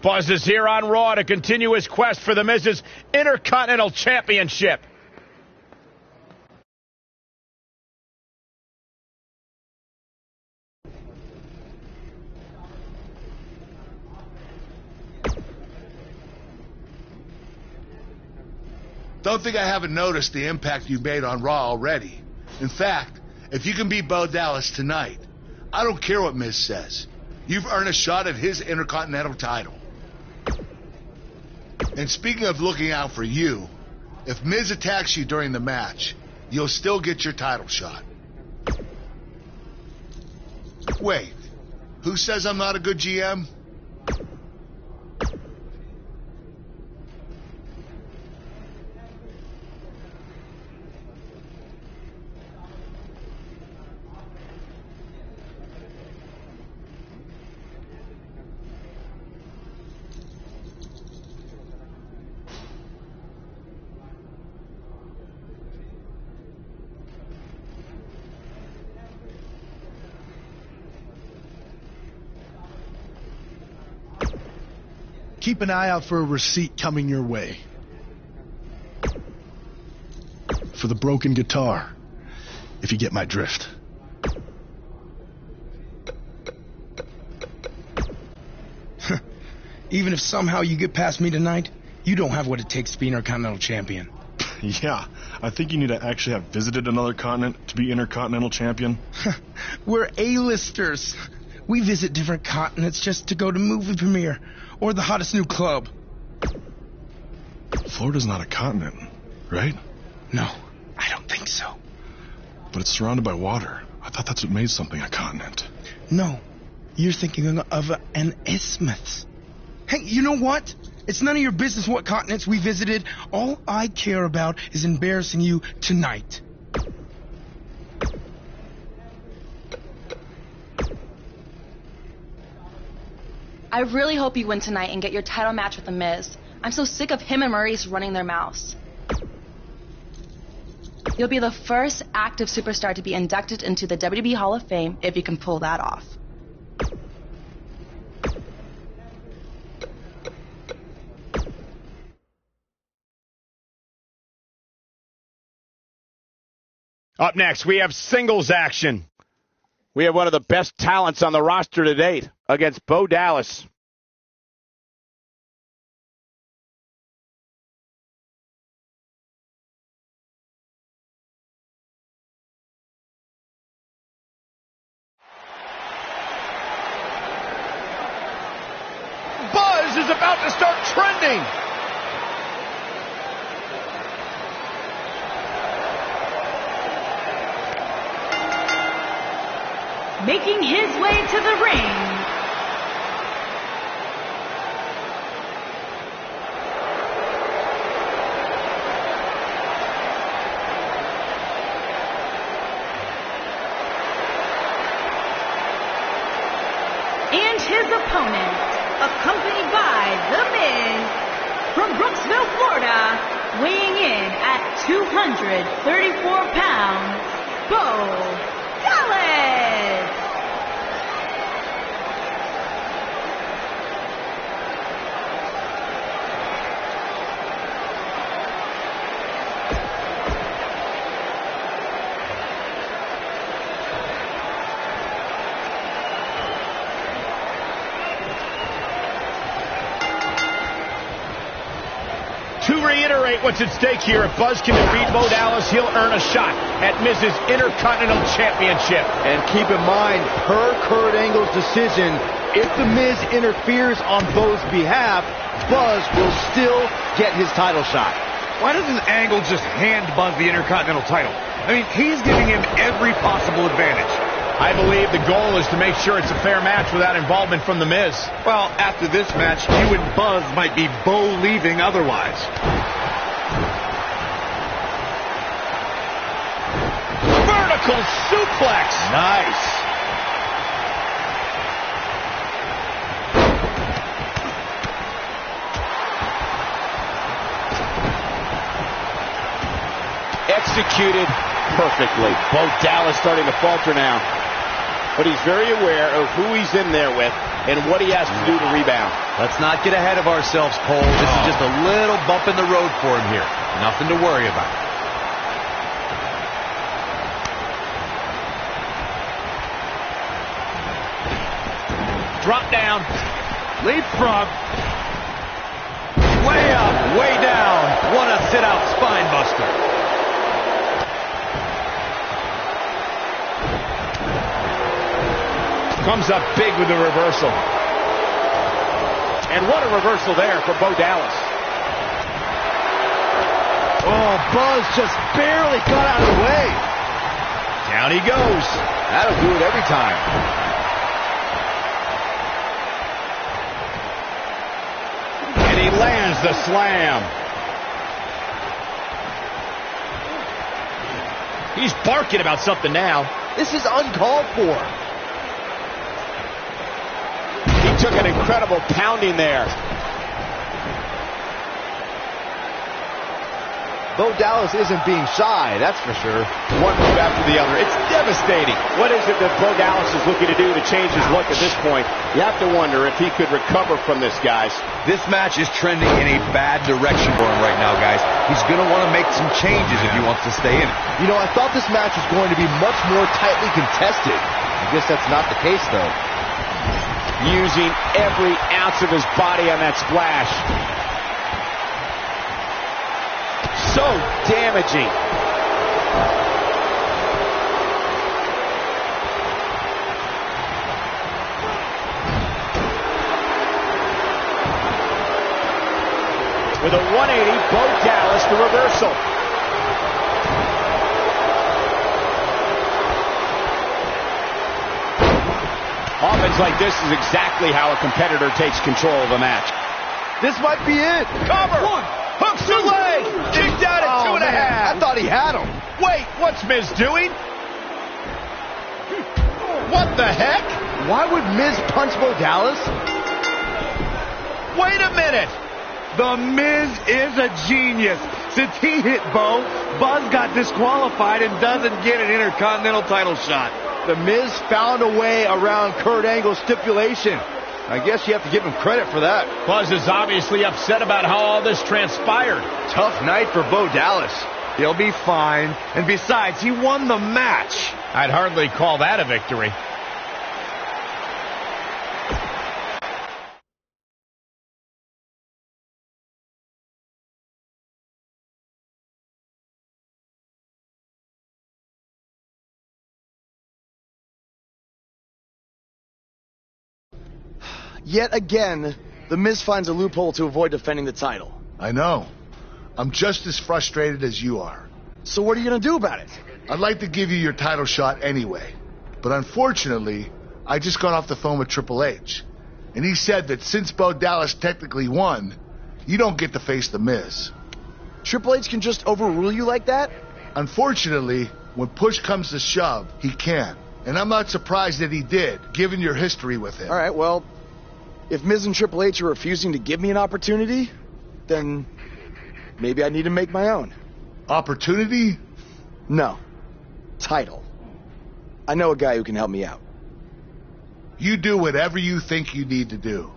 Buzz is here on Raw to continue his quest for the Miz's Intercontinental Championship.
Don't think I haven't noticed the impact you made on Raw already. In fact, if you can beat Bo Dallas tonight, I don't care what Miz says. You've earned a shot at his Intercontinental title. And speaking of looking out for you, if Miz attacks you during the match, you'll still get your title shot. Wait, who says I'm not a good GM?
Keep an eye out for a receipt coming your way. For the broken guitar, if you get my drift.
Even if somehow you get past me tonight, you don't have what it takes to be Intercontinental Champion.
Yeah, I think you need to actually have visited another continent to be Intercontinental Champion.
We're A-listers. We visit different continents just to go to movie premiere or the hottest new club.
Florida's not a continent, right?
No, I don't think so.
But it's surrounded by water. I thought that's what made something a continent.
No, you're thinking of an isthmus. Hey, you know what? It's none of your business what continents we visited. All I care about is embarrassing you tonight.
I really hope you win tonight and get your title match with The Miz. I'm so sick of him and Maurice running their mouths. You'll be the first active superstar to be inducted into the WWE Hall of Fame if you can pull that off.
Up next, we have singles action. We have one of the best talents on the roster to date against Bo Dallas.
Buzz is about to start trending.
Making his way to the ring, and his opponent, accompanied by The Miz, from Brooksville, Florida, weighing in at 234 pounds, Bo Dallas.
To reiterate what's at stake here, if Buzz can defeat Bo Dallas, he'll earn a shot at Miz's Intercontinental Championship.
And keep in mind, per Kurt Angle's decision, if The Miz interferes on Bo's behalf, Buzz will still get his title shot.
Why doesn't Angle just hand Buzz the Intercontinental title? I mean, he's giving him every possible advantage.
I believe the goal is to make sure it's a fair match without involvement from The Miz.
Well, after this match, you and Buzz might be Bo leaving otherwise.
Vertical suplex.
Nice.
Executed perfectly. Bo Dallas starting to falter now. But he's very aware of who he's in there with and what he has to do to rebound.
Let's not get ahead of ourselves, Cole. This is just a little bump in the road for him here. Nothing to worry about.
Drop down. Leapfrog. Way up, way down.
What a sit-out spine buster.
Comes up big with the reversal. And what a reversal there for Bo Dallas.
Oh, Buzz just barely got out of the way.
Down he goes.
That'll do it every time.
And he lands the slam. He's barking about something now.
This is uncalled for.
He took an incredible pounding there.
Bo Dallas isn't being shy, that's for sure.
One move after the other. It's devastating. What is it that Bo Dallas is looking to do to change his look at this point? You have to wonder if he could recover from this, guys.
This match is trending in a bad direction for him right now, guys. He's going to want to make some changes if he wants to stay in it.
You know, I thought this match was going to be much more tightly contested. I guess that's not the case, though.
Using every ounce of his body on that splash. So damaging. With a 180, Bo Dallas, the reversal. Offense like this is exactly how a competitor takes control of a match.
This might be it.
Cover.
One.
Hooks the leg. Kicked out at 2.5.
I thought he had him.
Wait, what's Miz doing? What the heck?
Why would Miz punch Bo Dallas?
Wait a minute.
The Miz is a genius. Since he hit Bo, Buzz got disqualified and doesn't get an Intercontinental title shot.
The Miz found a way around Kurt Angle's stipulation. I guess you have to give him credit for that.
Buzz is obviously upset about how all this transpired.
Tough night for Bo Dallas.
He'll be fine. And besides, he won the match.
I'd hardly call that a victory.
Yet again, The Miz finds a loophole to avoid defending the title.
I know. I'm just as frustrated as you are.
So what are you going to do about it?
I'd like to give you your title shot anyway. But unfortunately, I just got off the phone with Triple H. And he said that since Bo Dallas technically won, you don't get to face The Miz.
Triple H can just overrule you like that?
Unfortunately, when push comes to shove, he can. And I'm not surprised that he did, given your history with him.
All right, well, if Miz and Triple H are refusing to give me an opportunity, then maybe I need to make my own.
Opportunity?
No. Title. I know a guy who can help me out.
You do whatever you think you need to do.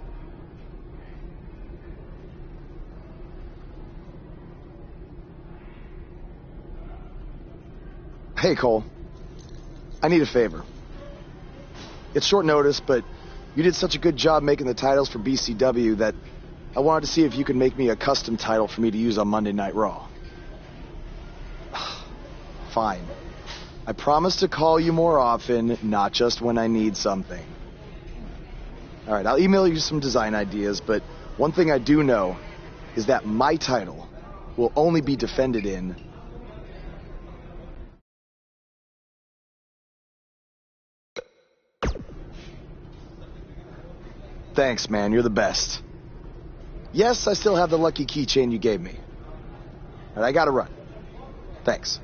Hey, Cole. I need a favor. It's short notice, but you did such a good job making the titles for BCW that I wanted to see if you could make me a custom title for me to use on Monday Night Raw. Fine. I promise to call you more often, not just when I need something. All right, I'll email you some design ideas, but one thing I do know is that my title will only be defended in... Thanks, man. You're the best. Yes, I still have the lucky keychain you gave me. All right, I gotta run. Thanks.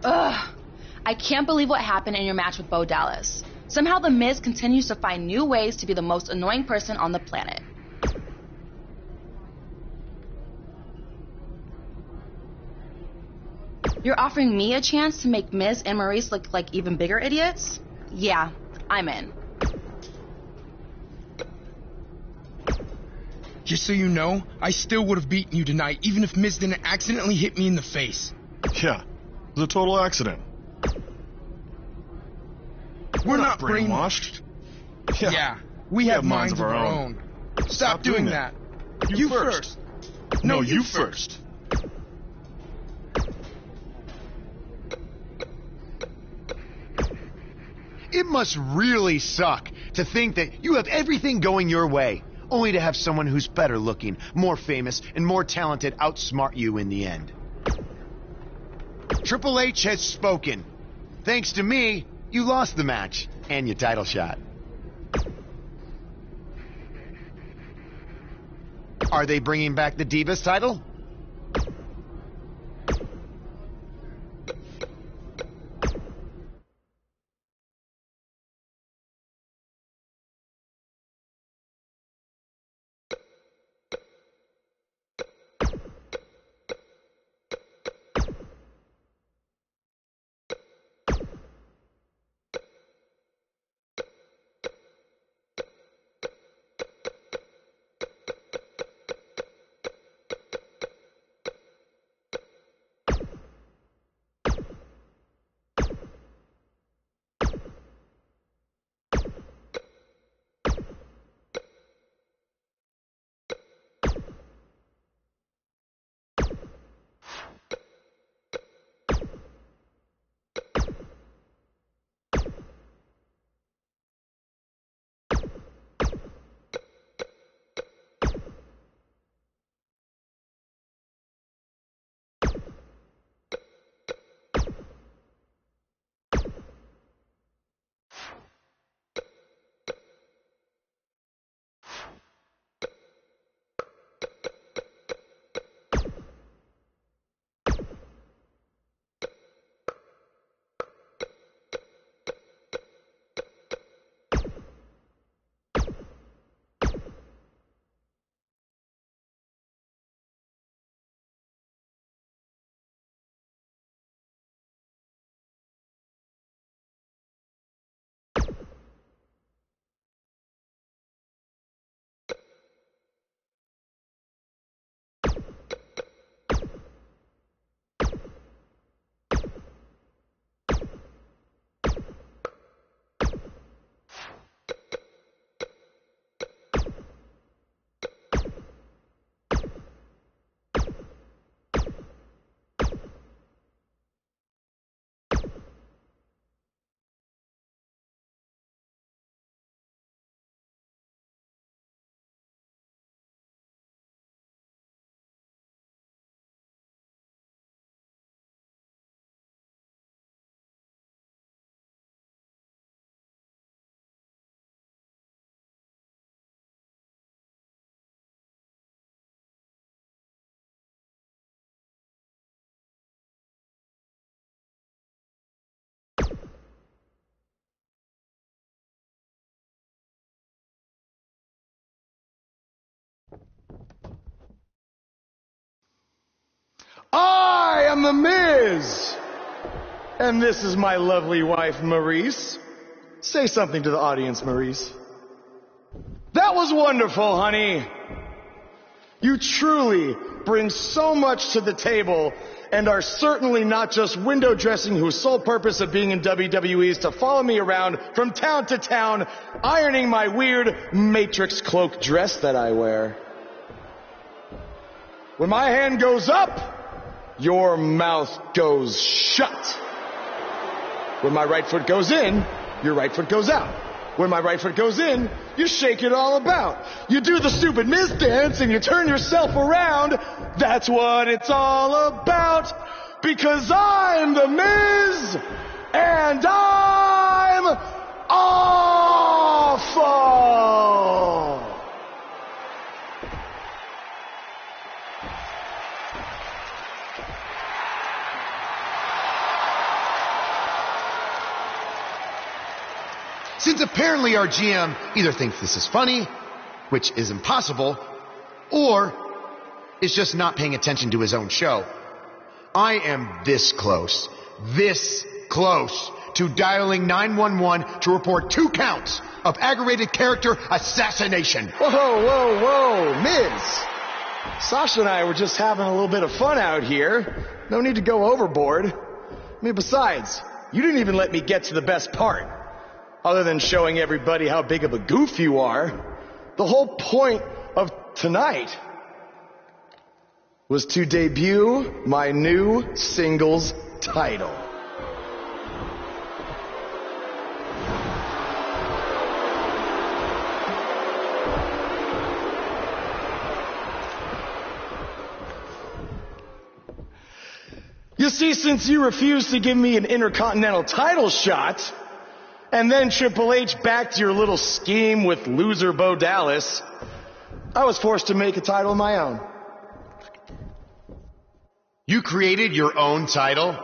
Ugh. I can't believe what happened in your match with Bo Dallas. Somehow The Miz continues to find new ways to be the most annoying person on the planet. You're offering me a chance to make Miz and Maurice look like even bigger idiots? Yeah, I'm in.
Just so you know, I still would have beaten you tonight, even if Miz didn't accidentally hit me in the face.
Yeah, it was a total accident.
We're not
brainwashed.
Yeah, we have minds of our own. Stop doing that. You first. No, you first.
It must really suck to think that you have everything going your way, only to have someone who's better looking, more famous, and more talented outsmart you in the end. Triple H has spoken. Thanks to me, you lost the match and your title shot. Are they bringing back the Divas title?
I am The Miz! And this is my lovely wife, Maurice. Say something to the audience, Maurice. That was wonderful, honey. You truly bring so much to the table and are certainly not just window dressing whose sole purpose of being in WWE is to follow me around from town to town, ironing my weird Matrix cloak dress that I wear. When my hand goes up, your mouth goes shut. When my right foot goes in, your right foot goes out. When my right foot goes in, you shake it all about. You do the stupid Miz dance and you turn yourself around. That's what it's all about. Because I'm The Miz, and I'm awful!
Since apparently our GM either thinks this is funny, which is impossible, or is just not paying attention to his own show, I am this close to dialing 911 to report 2 counts of aggravated character assassination.
Whoa, Miz. Sasha and I were just having a little bit of fun out here. No need to go overboard. I mean, besides, you didn't even let me get to the best part. Other than showing everybody how big of a goof you are. The whole point of tonight was to debut my new singles title. You see, since you refused to give me an Intercontinental title shot, and then Triple H backed your little scheme with loser Bo Dallas, I was forced to make a title of my own.
You created your own title?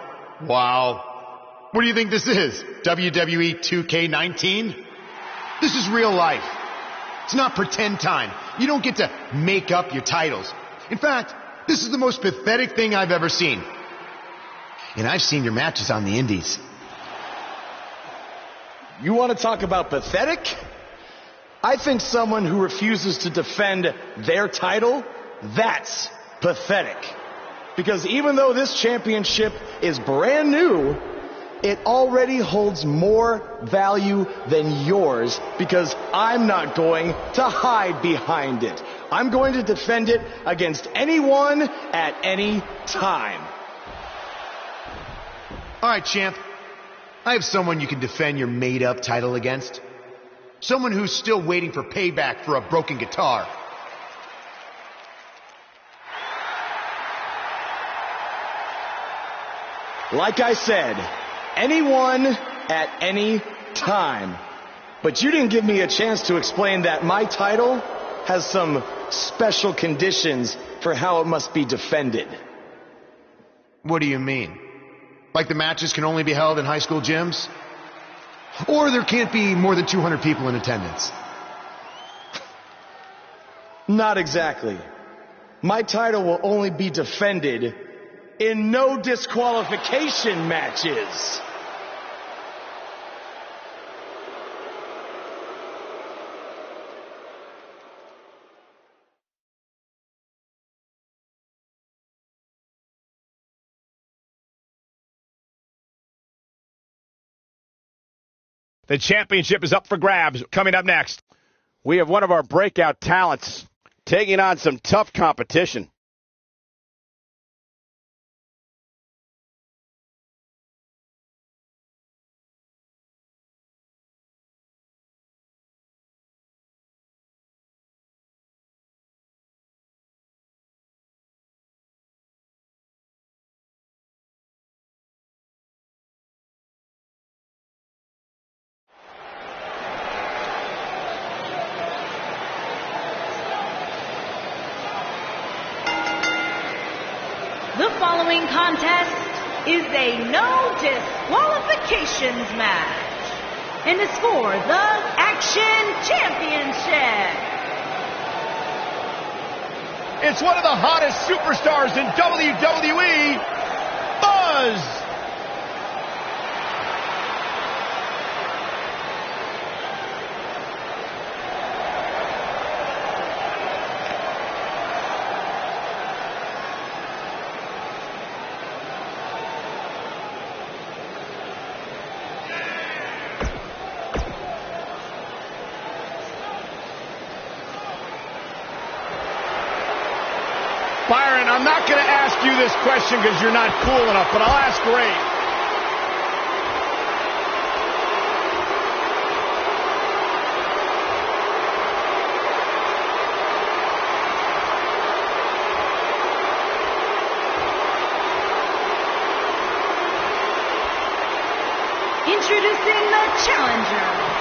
Wow. What do you think this is? WWE 2K19? This is real life. It's not pretend time. You don't get to make up your titles. In fact, this is the most pathetic thing I've ever seen. And I've seen your matches on the indies.
You want to talk about pathetic? I think someone who refuses to defend their title, that's pathetic. Because even though this championship is brand new, it already holds more value than yours because I'm not going to hide behind it. I'm going to defend it against anyone at any time.
All right, champ. I have someone you can defend your made-up title against. Someone who's still waiting for payback for a broken guitar.
Like I said, anyone at any time. But you didn't give me a chance to explain that my title has some special conditions for how it must be defended.
What do you mean? Like the matches can only be held in high school gyms? Or there can't be more than 200 people in attendance?
Not exactly. My title will only be defended in no disqualification matches.
The championship is up for grabs. Coming up next, we have one of our breakout talents taking on some tough competition.
The following contest is a no disqualifications match and is for the Action Championship.
It's one of the hottest superstars in WWE, Buzz. Byron, I'm not going to ask you this question because you're not cool enough, but I'll ask Ray.
Introducing the challenger.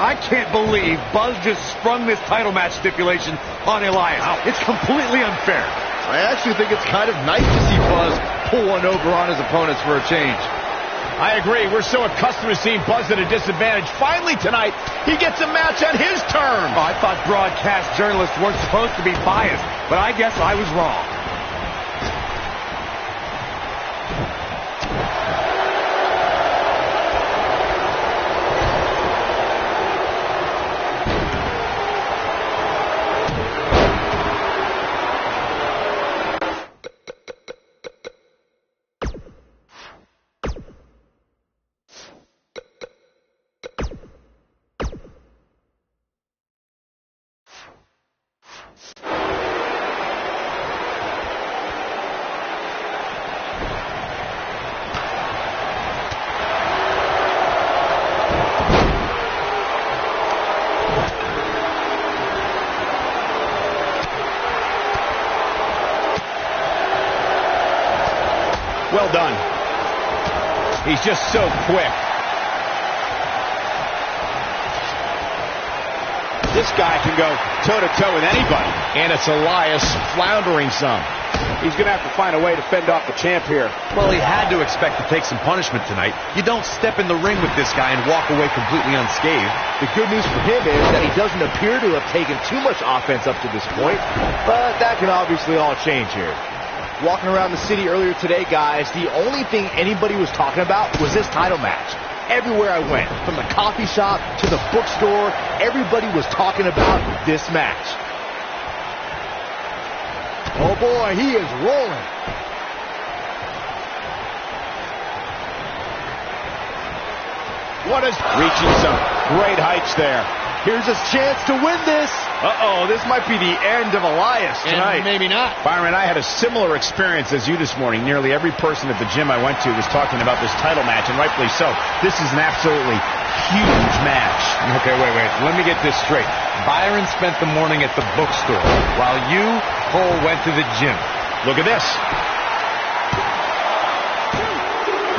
I can't believe Buzz just sprung this title match stipulation on Elias. It's completely unfair.
I actually think it's kind of nice to see Buzz pull one over on his opponents for a change.
I agree. We're so accustomed to seeing Buzz at a disadvantage. Finally tonight, he gets a match on his terms.
Oh, I thought broadcast journalists weren't supposed to be biased, but I guess I was wrong.
Well done. He's just so quick. This guy can go toe-to-toe with anybody. And it's Elias floundering some. He's going to have to find a way to fend off the champ here.
Well, he had to expect to take some punishment tonight. You don't step in the ring with this guy and walk away completely unscathed.
The good news for him is that he doesn't appear to have taken too much offense up to this point, but that can obviously all change here. Walking around the city earlier today, guys, the only thing anybody was talking about was this title match. Everywhere I went, from the coffee shop to the bookstore, everybody was talking about this match. Oh boy, he is rolling.
What is reaching some great heights there.
Here's his chance to win this. Uh-oh, this might be the end of Elias tonight.
And maybe not. Byron, I had a similar experience as you this morning. Nearly every person at the gym I went to was talking about this title match, and rightfully so. This is an absolutely huge match.
Okay, wait. Let me get this straight. Byron spent the morning at the bookstore, while you, Cole, went to the gym.
Look at this.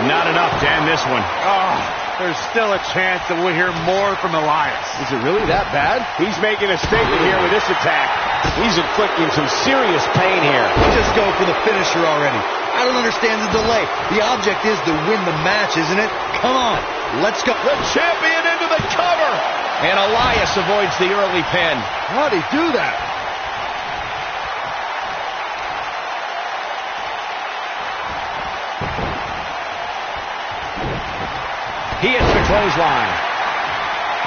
Not enough to end this one.
Oh, there's still a chance that we'll hear more from Elias.
Is it really that bad?
He's making a statement here with this attack. He's inflicting some serious pain here.
Just go for the finisher already. I don't understand the delay. The object is to win the match, isn't it? Come on, let's go.
The champion into the cover. And Elias avoids the early pin.
How'd he do that?
He hits the clothesline.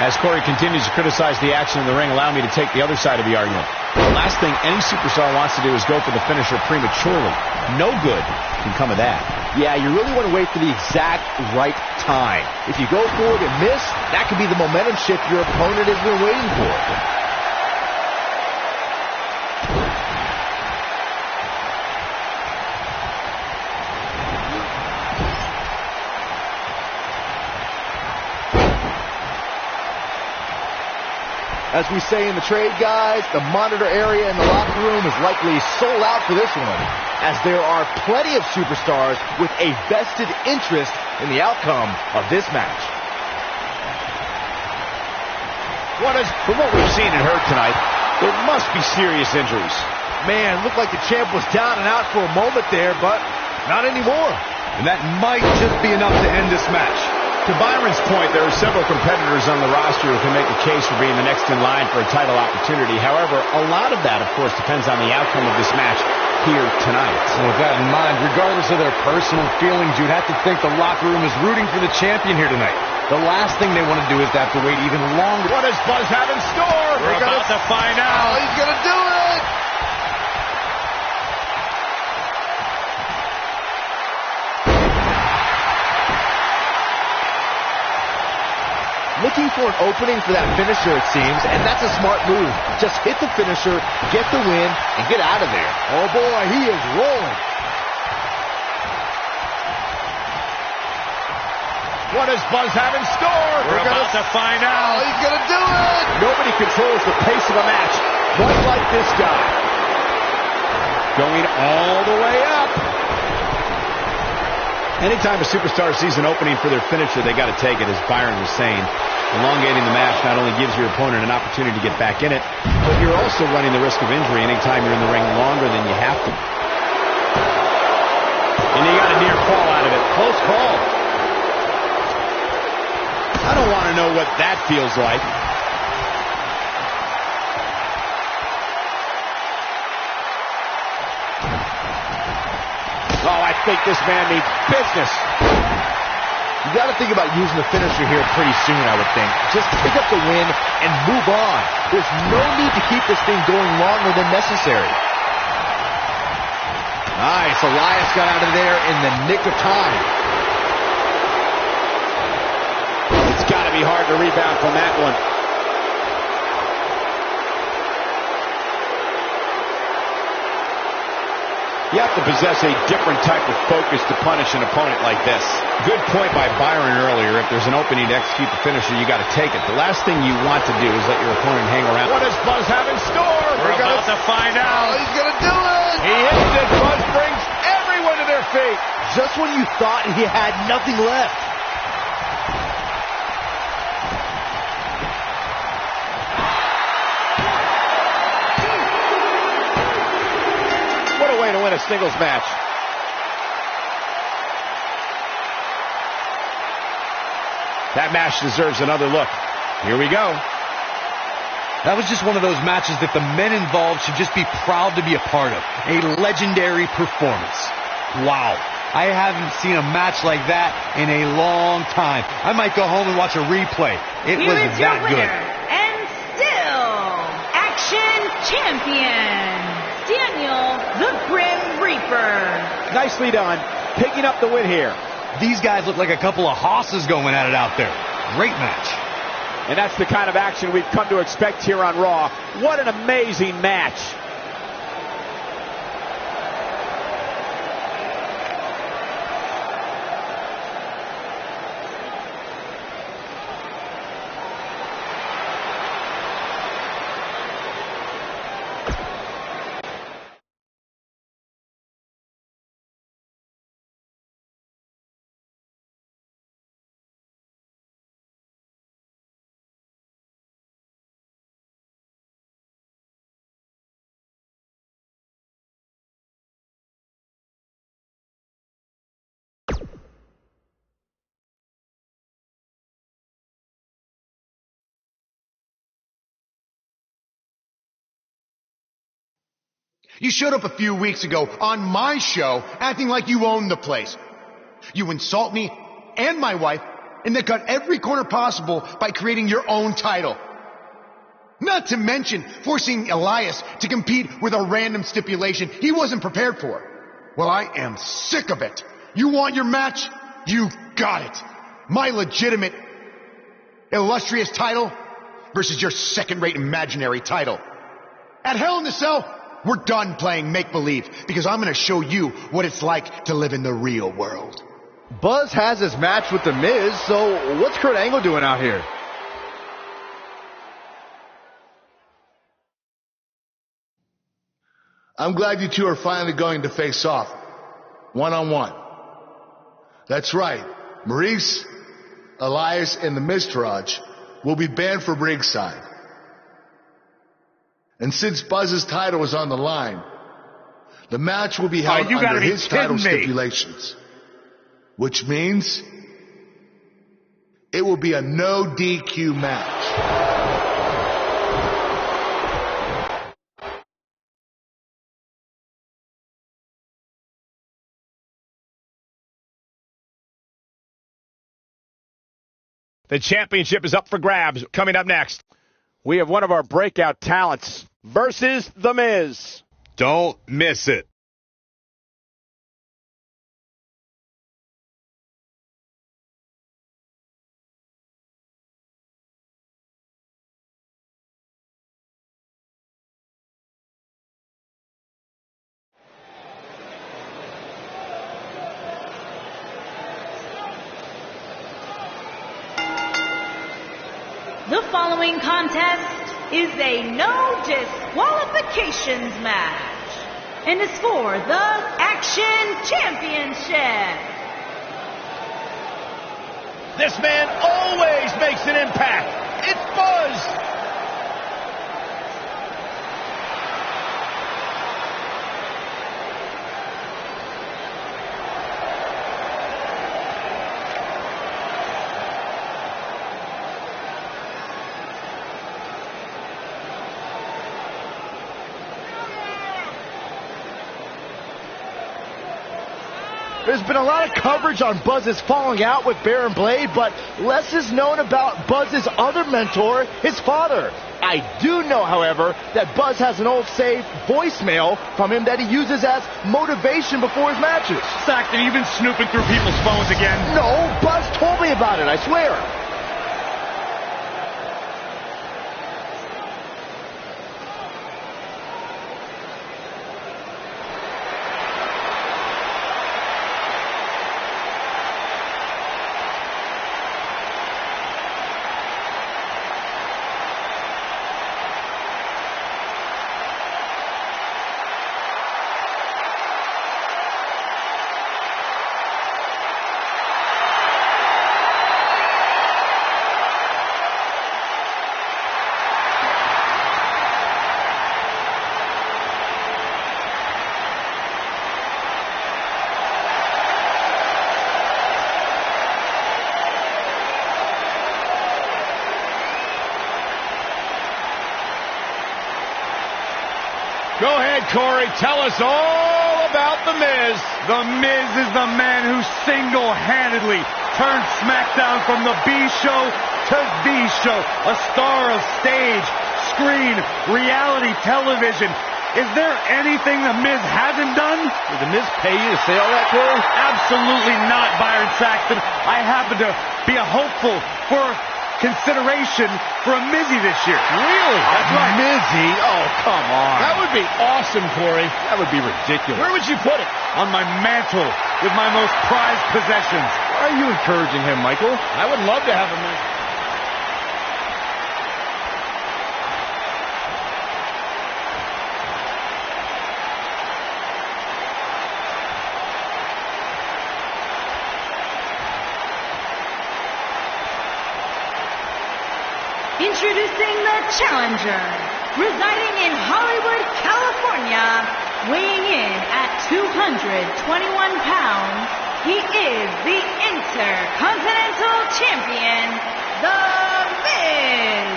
As Corey continues to criticize the action in the ring, allow me to take the other side of the argument. The last thing any superstar wants to do is go for the finisher prematurely. No good can come of that.
Yeah, you really want to wait for the exact right time. If you go for it and miss, that could be the momentum shift your opponent has been waiting for. As we say in the trade, guys, the monitor area in the locker room is likely sold out for this one, as there are plenty of superstars with a vested interest in the outcome of this match.
From what we've seen and heard tonight, there must be serious injuries.
Man, looked like the champ was down and out for a moment there, but not anymore.
And that might just be enough to end this match.
To Byron's point, there are several competitors on the roster who can make a case for being the next in line for a title opportunity. However, a lot of that, of course, depends on the outcome of this match here tonight.
So with that in mind, regardless of their personal feelings, you'd have to think the locker room is rooting for the champion here tonight. The last thing they want to do is to have to wait even longer.
What does Buzz have in store?
We're about to find out.
Oh, he's going to do it! Looking for an opening for that finisher, it seems, and that's a smart move. Just hit the finisher, get the win, and get out of there. Oh boy, he is rolling.
What does Buzz have in store?
We're about to find out.
Oh, he's going to do it! Nobody controls the pace of a match quite like this guy.
Going all the way up. Anytime a superstar sees an opening for their finisher, they got to take it, as Byron was saying. Elongating the match not only gives your opponent an opportunity to get back in it, but you're also running the risk of injury anytime you're in the ring longer than you have to. And you got a near fall out of it. Close call. I don't want to know what that feels like. Oh, I think this man means business.
You got to think about using the finisher here pretty soon, I would think. Just pick up the win and move on. There's no need to keep this thing going longer than necessary. Nice. Elias got out of there in the nick of time.
It's got to be hard to rebound from that one. You have to possess a different type of focus to punish an opponent like this. Good point by Byron earlier. If there's an opening to execute the finisher, you got to take it. The last thing you want to do is let your opponent hang around. What does Buzz have in store?
We're about to find out.
Oh, he's going to do it.
He hits it. Buzz brings everyone to their feet.
Just when you thought he had nothing left.
Way to win a singles match. That match deserves another look. Here we go.
That was just one of those matches that the men involved should just be proud to be a part of. A legendary performance. Wow. I haven't seen a match like that in a long time. I might go home and watch a replay. It was that good.
And still, Action Champion, Daniel the Grim Reaper.
Nicely done. Picking up the win here.
These guys look like a couple of hosses going at it out there. Great match.
And that's the kind of action we've come to expect here on Raw. What an amazing match.
You showed up a few weeks ago on my show acting like you own the place. You insult me and my wife and then cut every corner possible by creating your own title. Not to mention forcing Elias to compete with a random stipulation he wasn't prepared for. Well, I am sick of it. You want your match? You got it. My legitimate, illustrious title versus your second-rate imaginary title. At Hell in a Cell, we're done playing make-believe because I'm going to show you what it's like to live in the real world.
Buzz has his match with The Miz, so what's Kurt Angle doing out here?
I'm glad you two are finally going to face off, one-on-one. That's right, Maurice, Elias, and the Miztourage will be banned from ringside. And since Buzz's title is on the line, the match will be held under his title stipulations. Which means it will be a no DQ match.
The championship is up for grabs. Coming up next, we have one of our breakout talents versus The Miz.
Don't miss it.
The following contest is a no disqualifications match and is for the Action Championship.
This man always makes an impact. It's Buzz. There's been a lot of coverage on Buzz's falling out with Baron Blade, but less is known about Buzz's other mentor, his father. I do know, however, that Buzz has an old saved voicemail from him that he uses as motivation before his matches.
Saxton, you've been snooping through people's phones again?
No, Buzz told me about it, I swear.
Go ahead, Corey. Tell us all about The Miz.
The Miz is the man who single-handedly turned SmackDown from the B show to the show. A star of stage, screen, reality television. Is there anything The Miz hasn't done?
Did The Miz pay you to say all that, Corey?
Absolutely not, Byron Saxton. I happen to be a hopeful for consideration for a Mizzy this year.
Really?
That's right. Mizzy? Oh, come on.
That would be awesome, Corey.
That would be ridiculous.
Where would you put it?
On my mantle with my most prized possessions.
Why are you encouraging him, Michael?
I would love to have a Miz.
Introducing the challenger, residing in Hollywood, California, weighing in at 221 pounds, he is the Intercontinental Champion, The Miz.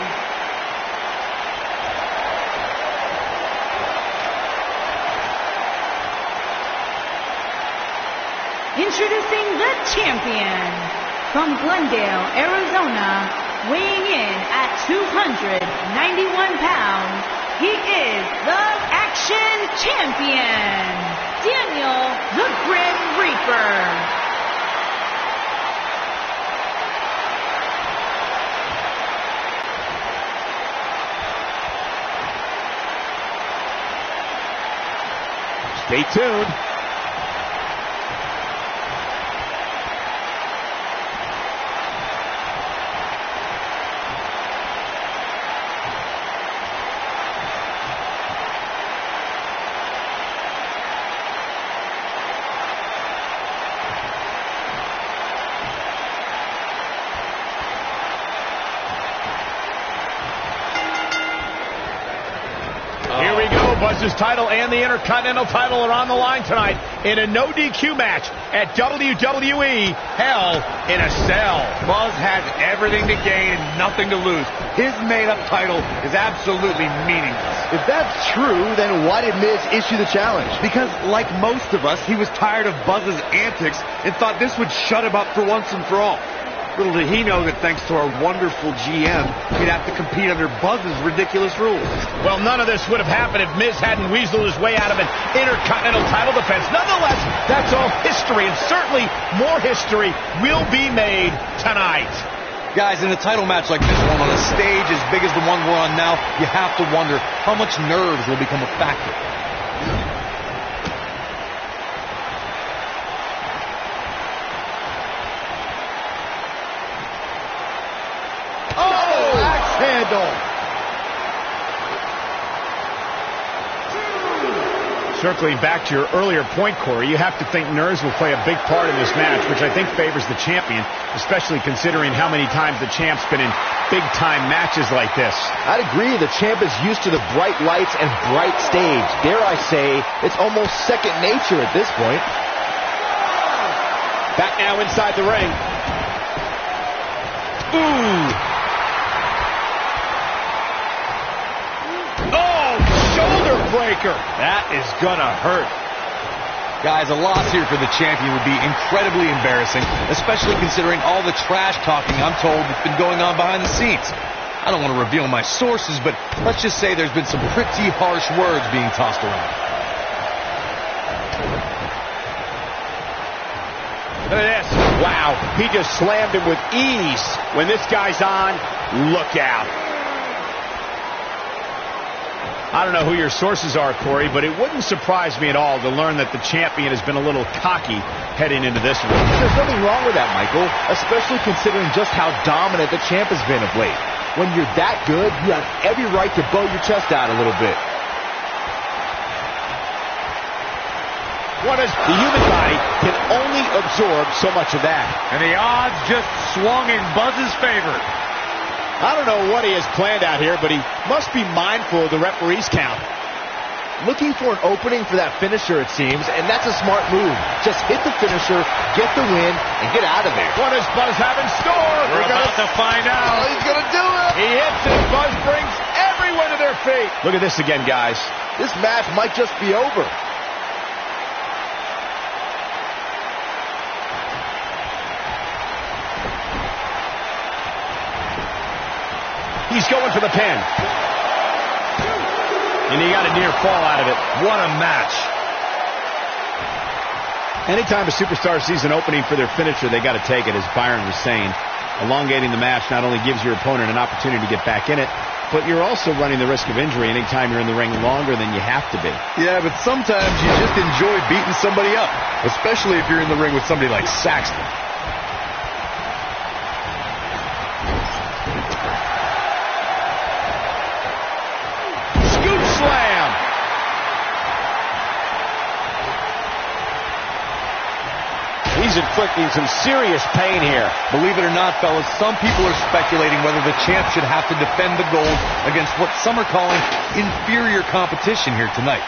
Introducing the champion, from Glendale, Arizona, weighing in at 291 pounds, he is the Action Champion, Daniel the Grim Reaper.
Stay tuned. Buzz's title and the Intercontinental title are on the line tonight in a no DQ match at WWE Hell in a Cell.
Buzz has everything to gain and nothing to lose. His made-up title is absolutely meaningless.
If that's true, then why did Miz issue the challenge?
Because, like most of us, he was tired of Buzz's antics and thought this would shut him up for once and for all. Little did he know that thanks to our wonderful GM, he'd have to compete under Buzz's ridiculous rules.
Well, none of this would have happened if Miz hadn't weaseled his way out of an Intercontinental title defense. Nonetheless, that's all history, and certainly more history will be made tonight.
Guys, in a title match like this one, on a stage as big as the one we're on now, you have to wonder how much nerves will become a factor.
Circling back to your earlier point, Corey, you have to think nerves will play a big part in this match, which I think favors the champion, especially considering how many times the champ's been in big-time matches like this.
I'd agree. The champ is used to the bright lights and bright stage. Dare I say, it's almost second nature at this point.
Back now inside the ring. Ooh! Breaker.
That is gonna hurt. Guys, a loss here for the champion would be incredibly embarrassing, especially considering all the trash talking I'm told that's been going on behind the scenes. I don't want to reveal my sources, but let's just say there's been some pretty harsh words being tossed around.
Look at this. Wow, he just slammed him with ease. When this guy's on, look out. I don't know who your sources are, Corey, but it wouldn't surprise me at all to learn that the champion has been a little cocky heading into this one.
There's nothing wrong with that, Michael, especially considering just how dominant the champ has been of late. When you're that good, you have every right to bow your chest out a little bit.
The human body can only absorb so much of that.
And the odds just swung in Buzz's favor.
I don't know what he has planned out here, but he must be mindful of the referee's count.
Looking for an opening for that finisher, it seems, and that's a smart move. Just hit the finisher, get the win, and get out of there.
What does Buzz have in store?
We're about to find out.
Oh, he's going to do it.
He hits it. Buzz brings everyone to their feet. Look at this again, guys.
This match might just be over.
He's going for the pin. And he got a near fall out of it. What a match. Anytime a superstar sees an opening for their finisher, they got to take it, as Byron was saying. Elongating the match not only gives your opponent an opportunity to get back in it, but you're also running the risk of injury anytime you're in the ring longer than you have to be.
Yeah, but sometimes you just enjoy beating somebody up, especially if you're in the ring with somebody like Saxton.
He's inflicting some serious pain here.
Believe it or not, fellas, some people are speculating whether the champ should have to defend the gold against what some are calling inferior competition here tonight.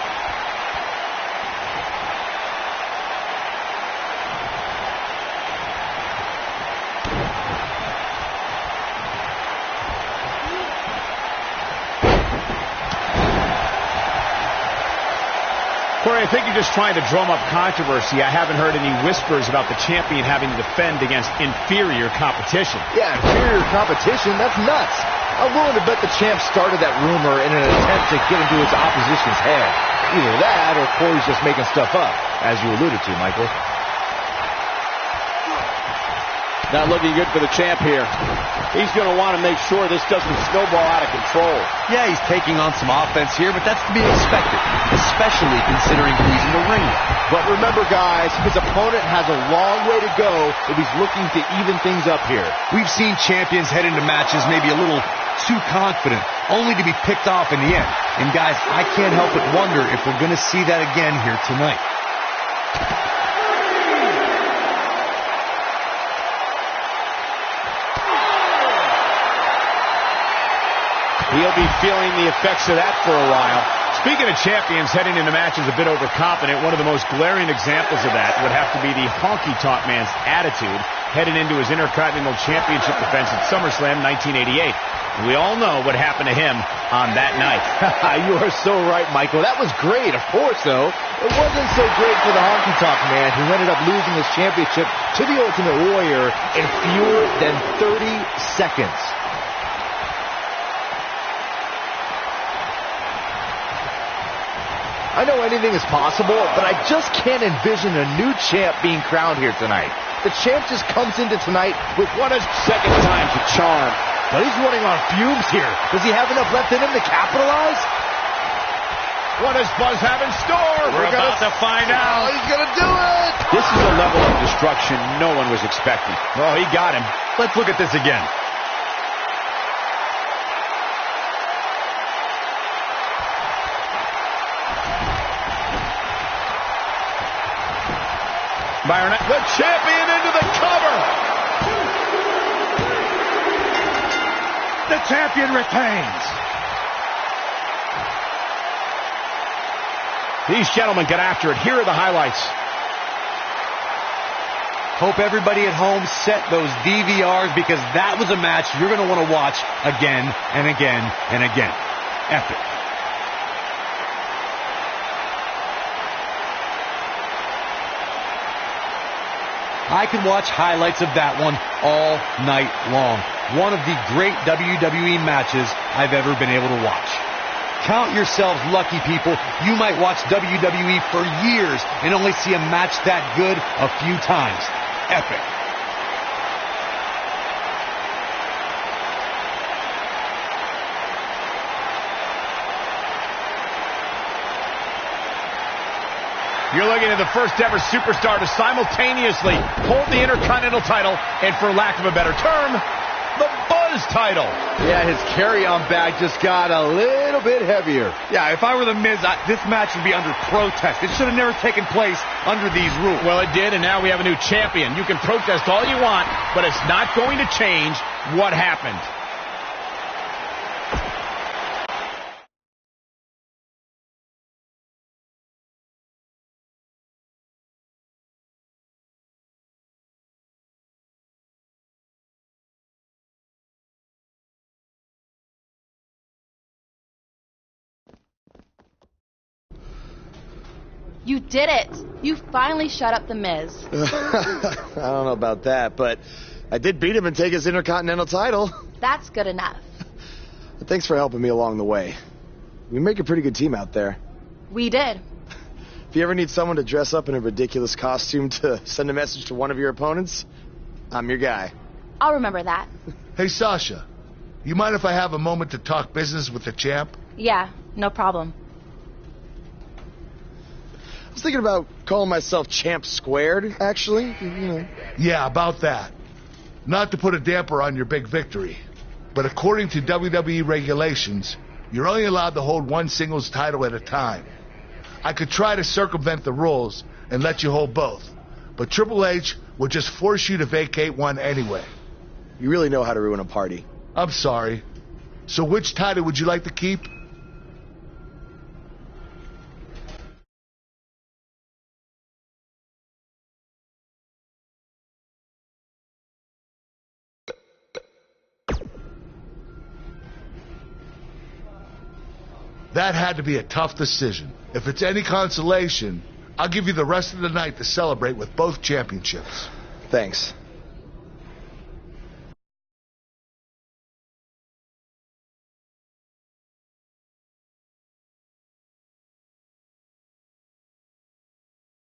Corey, I think you're just trying to drum up controversy. I haven't heard any whispers about the champion having to defend against inferior competition.
Yeah, inferior competition? That's nuts. I'm willing to bet the champ started that rumor in an attempt to get into his opposition's head. Either that or Corey's just making stuff up, as you alluded to, Michael.
Not looking good for the champ here. He's going to want to make sure this doesn't snowball out of control.
Yeah, he's taking on some offense here, but that's to be expected, especially considering who he's in the ring with.
But remember, guys, his opponent has a long way to go if he's looking to even things up here.
We've seen champions head into matches maybe a little too confident, only to be picked off in the end. And guys, I can't help but wonder if we're going to see that again here tonight.
He'll be feeling the effects of that for a while. Speaking of champions heading into matches a bit overconfident, one of the most glaring examples of that would have to be the honky-tonk man's attitude heading into his Intercontinental Championship defense at SummerSlam 1988. And we all know what happened to him on that night.
You are so right, Michael. That was great, of course, though. It wasn't so great for the honky-tonk man, who ended up losing his championship to the Ultimate Warrior in fewer than 30 seconds. I know anything is possible, but I just can't envision a new champ being crowned here tonight. The champ just comes into tonight with one second time to charm. But he's running on fumes here. Does he have enough left in him to capitalize?
What does Buzz have in store?
We're about to find out.
Oh, he's going to do it.
This is a level of destruction no one was expecting. Oh, he got him.
Let's look at this again.
Byron, the champion into the cover.
The champion retains.
These gentlemen get after it. Here are the highlights.
Hope everybody at home set those DVRs, because that was a match you're going to want to watch again and again and again. Epic. I can watch highlights of that one all night long. One of the great WWE matches I've ever been able to watch. Count yourselves lucky, people. You might watch WWE for years and only see a match that good a few times. Epic.
You're looking at the first ever superstar to simultaneously hold the Intercontinental title and, for lack of a better term, the Buzz title.
Yeah, his carry-on bag just got a little bit heavier.
Yeah, if I were The Miz, this match would be under protest. It should have never taken place under these rules.
Well, it did, and now we have a new champion. You can protest all you want, but it's not going to change what happened.
You did it! You finally shut up The Miz.
I don't know about that, but I did beat him and take his Intercontinental title.
That's good enough.
Thanks for helping me along the way. We make a pretty good team out there.
We did.
If you ever need someone to dress up in a ridiculous costume to send a message to one of your opponents, I'm your guy.
I'll remember that.
Hey, Sasha, you mind if I have a moment to talk business with the champ?
Yeah, no problem.
I was thinking about calling myself Champ Squared, actually. You know.
Yeah, about that. Not to put a damper on your big victory, but according to WWE regulations, you're only allowed to hold one singles title at a time. I could try to circumvent the rules and let you hold both, but Triple H would just force you to vacate one anyway.
You really know how to ruin a party.
I'm sorry. So which title would you like to keep? That had to be a tough decision. If it's any consolation, I'll give you the rest of the night to celebrate with both championships.
Thanks.